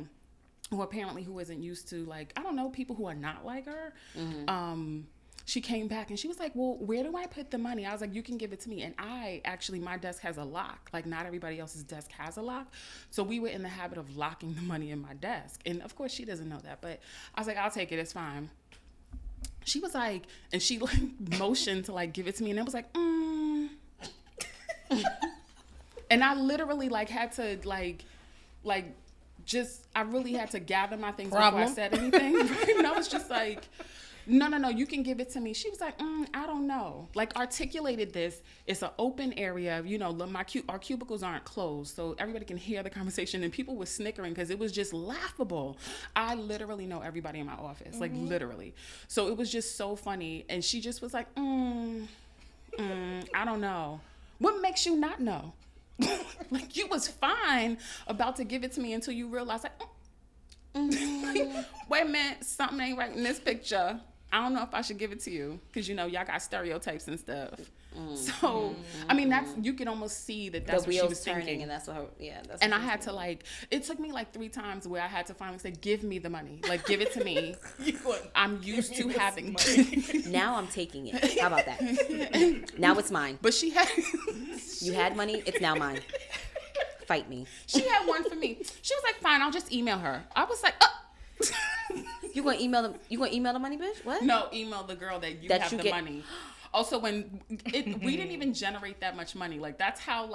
who isn't used to, like, I don't know, people who are not like her. She came back and she was like, well, where do I put the money? I was like, you can give it to me. And my desk has a lock. Like, not everybody else's desk has a lock. So we were in the habit of locking the money in my desk. And of course she doesn't know that, but I was like, I'll take it. It's fine. She was like, and she like motioned to like give it to me. And I was like, And I literally like had to I really had to gather my things before I said anything. Right? And I was just like, no, you can give it to me. She was like, I don't know. Like, articulated this. It's an open area. Our cubicles aren't closed, so everybody can hear the conversation. And people were snickering because it was just laughable. I literally know everybody in my office, like literally. So it was just so funny. And she just was like, I don't know. What makes you not know? Like, you was fine about to give it to me until you realized, like, wait a minute, something ain't right in this picture. I don't know if I should give it to you because y'all got stereotypes and stuff. So I mean, you can almost see that's what she was thinking, and that's what and I had to it took me like 3 times where I had to finally say, give me the money, like give it to me. I'm used to having money. Now I'm taking it. How about that? Now it's mine. But you had money, it's now mine. Fight me. She had one for me. She was like, fine, I'll just email her. I was like, You gonna email the money, bitch? What? No, email the girl that you have the money. Also, when we didn't even generate that much money. Like, that's how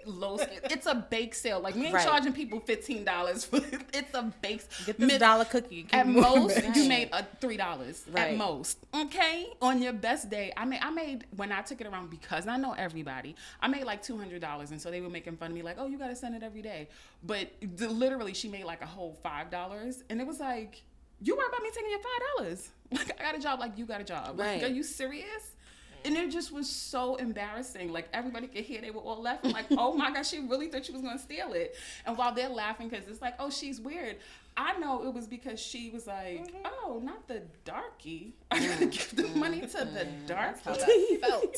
low. It's a bake sale. Like, we ain't charging people $15 for it. It's a bake. Get this dollar cookie. At most, you made $3 at most. Okay, on your best day, I made when I took it around, because I know everybody. I made like $200, and so they were making fun of me, like, oh, you gotta send it every day. But literally, she made like a whole $5, and it was like, you worry about me taking your $5? Like, I got a job, like you got a job. Right? Like, are you serious? And it just was so embarrassing. Like, everybody could hear, they were all laughing. Like, oh my gosh, she really thought she was going to steal it. And while they're laughing, because it's like, oh, she's weird, I know it was because she was like, oh, not the darky. I got to give the money to the darky. That's how that felt.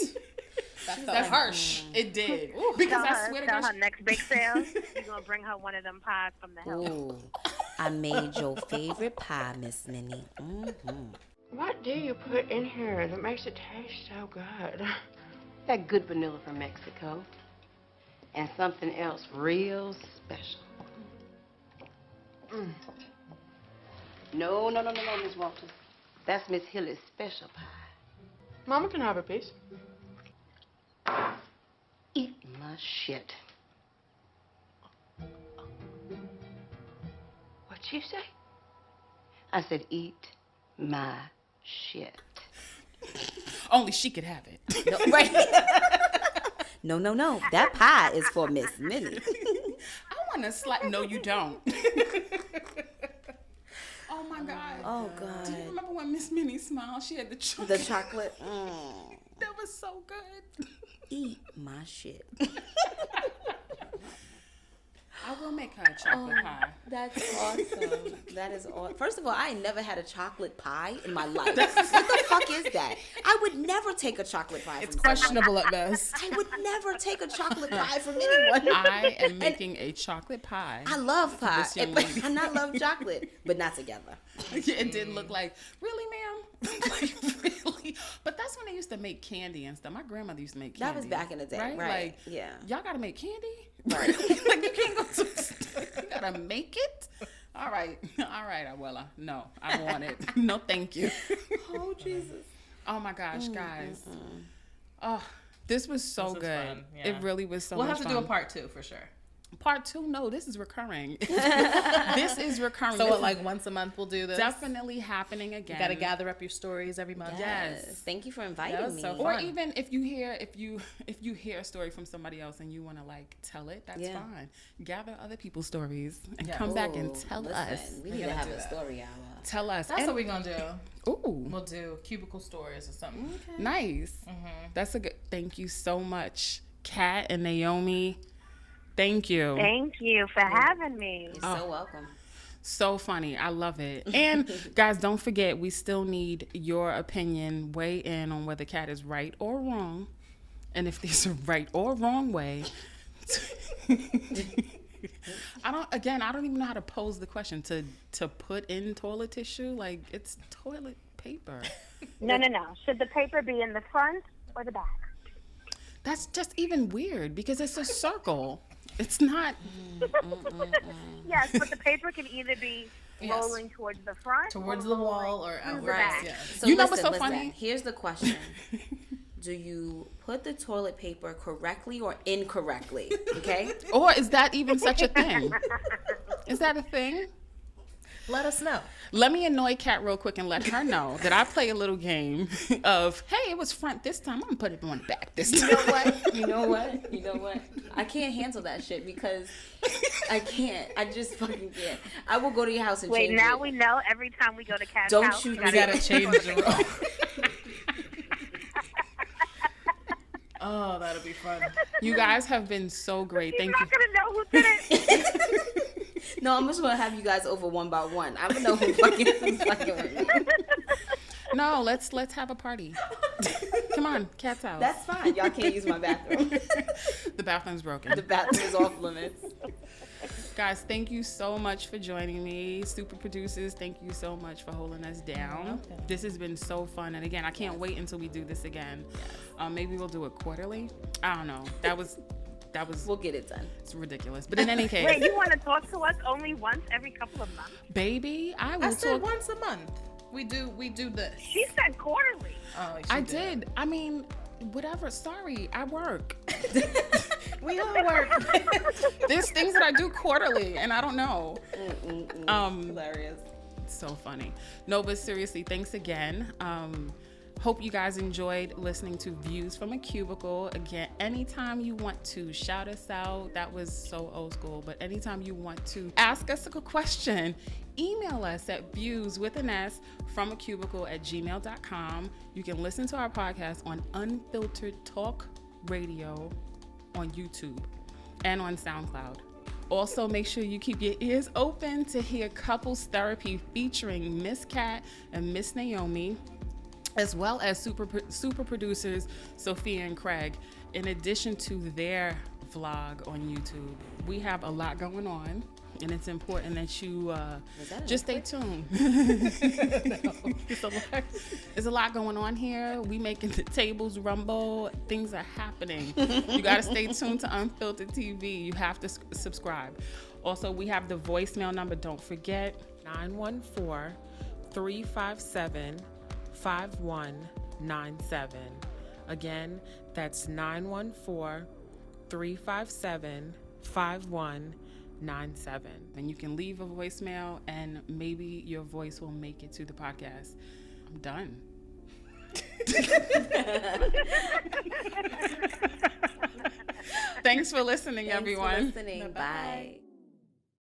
That felt harsh. It did. Because I swear to God. Her next bake sale, you're going to bring her one of them pies from the house. Ooh, I made your favorite pie, Miss Minnie. What do you put in here that makes it taste so good? That good vanilla from Mexico. And something else real special. No, Miss Walton. That's Miss Hilly's special pie. Mama can have a piece. Eat my shit. What'd you say? I said eat my shit. Only she could have it. No, right? No. That pie is for Miss Minnie. I want to slap. No, you don't. Oh my God. Oh God. Do you remember when Miss Minnie smiled? She had the chocolate. The chocolate. That was so good. Eat my shit. I We'll make her a chocolate pie. That's awesome. That is awesome. First of all, I ain't never had a chocolate pie in my life. What the fuck is that? I would never take a chocolate pie. It's from questionable at best. someone. I would never take a chocolate pie from anyone. I am making a chocolate pie. I love pie, This young lady. and I love chocolate, but not together. It did look like, really, ma'am? Like, really? But that's when they used to make candy and stuff. My grandmother used to make candy. That was back in the day, right? Like, Yeah. y'all gotta make candy? Right. Like, you can't go to the store. You gotta make it? All right, Abuela. No, I want it. No, thank you. Oh, Jesus. Oh my gosh, guys. Oh, this was so This was good. fun, yeah. It really was so We'll much have to fun. do a part 2 for sure. Part 2? No, this is recurring. This is recurring. So This what, like once a month we'll do is this? definitely happening again. You got to gather up your stories every month. Yes. Thank you for inviting That was me. so Or fun. even if you hear a story from somebody else and you want to like tell it, that's Yeah. fine. Gather other people's stories and Yeah. come back and Ooh, tell listen, us. We We're need to gonna have do a that. story hour. Tell us. That's And- what we're going to do. Ooh, We'll do cubicle stories or something. nice. That's a good. Thank you so much, Kat and Naomi. Thank you. Thank you for having me. You're so welcome. So funny. I love it. And guys, don't forget, we still need your opinion. Weigh in on whether Kat is right or wrong. And if there's a right or wrong way. I don't even know how to pose the question to put in toilet tissue. Like, it's toilet paper. No. Should the paper be in the front or the back? That's just even weird because it's a circle. It's not. Yes, but the paper can either be Yes. rolling towards the front, Towards or the wall or through the outwards. back. Yeah. So You know listen, what's so funny? Here's the question. Do you put the toilet paper correctly or incorrectly? Okay? Or is that even such a thing? Is that a thing? Let us know. Let me annoy Kat real quick and let her know that I play a little game of, hey, it was front this time. I'm going to put it on the back this time. You know what? I can't handle that shit because I can't. I just fucking can't. I will go to your house and Wait, change now it. we know every time we go to Cat's Don't house, you We gotta change the role. Oh, that'll be fun. You guys have been so great. You're Thank you. not gonna know who did it. No, I'm just gonna have you guys over one by one. I'm gonna know who's fucking with me. No, let's have a party. Come on, Kat's house. That's fine. Y'all can't use my bathroom. The bathroom's broken. The bathroom is off limits. Guys, thank you so much for joining me. Super producers, thank you so much for holding us down. This has been so fun. And again, I can't wait until we do this again. Maybe we'll do it quarterly. I don't know. That was We'll get it done. it's ridiculous. But in any case, Wait, you want to talk to us only once every couple of months? baby, I will I said talk. once a month. We do this. She said quarterly. Oh, she I did. I mean, whatever. Sorry, I work. We all work. There's things that I do quarterly, and I don't know. Hilarious. So funny. No, but seriously, thanks again. Hope you guys enjoyed listening to Views from a Cubicle. Again, anytime you want to shout us out, that was so old school, but anytime you want to ask us a question, email us at viewswithacubicle@gmail.com. You can listen to our podcast on Unfltrd Talk Radio on YouTube and on SoundCloud. Also, make sure you keep your ears open to hear Couples Therapy featuring Miss Kat and Miss Naomi, as well as super producers Sophia and Craig, in addition to their vlog on YouTube. We have a lot going on, and it's important that you just stay tuned. There's a lot going on here. We making the tables rumble. Things are happening. You got to stay tuned to Unfltrd TV. You have to subscribe. Also, we have the voicemail number. Don't forget, 914-357-5197. Again, that's 914-357-5197. And you can leave a voicemail and maybe your voice will make it to the podcast. I'm done. Thanks for listening, everyone. Thanks for listening. Bye.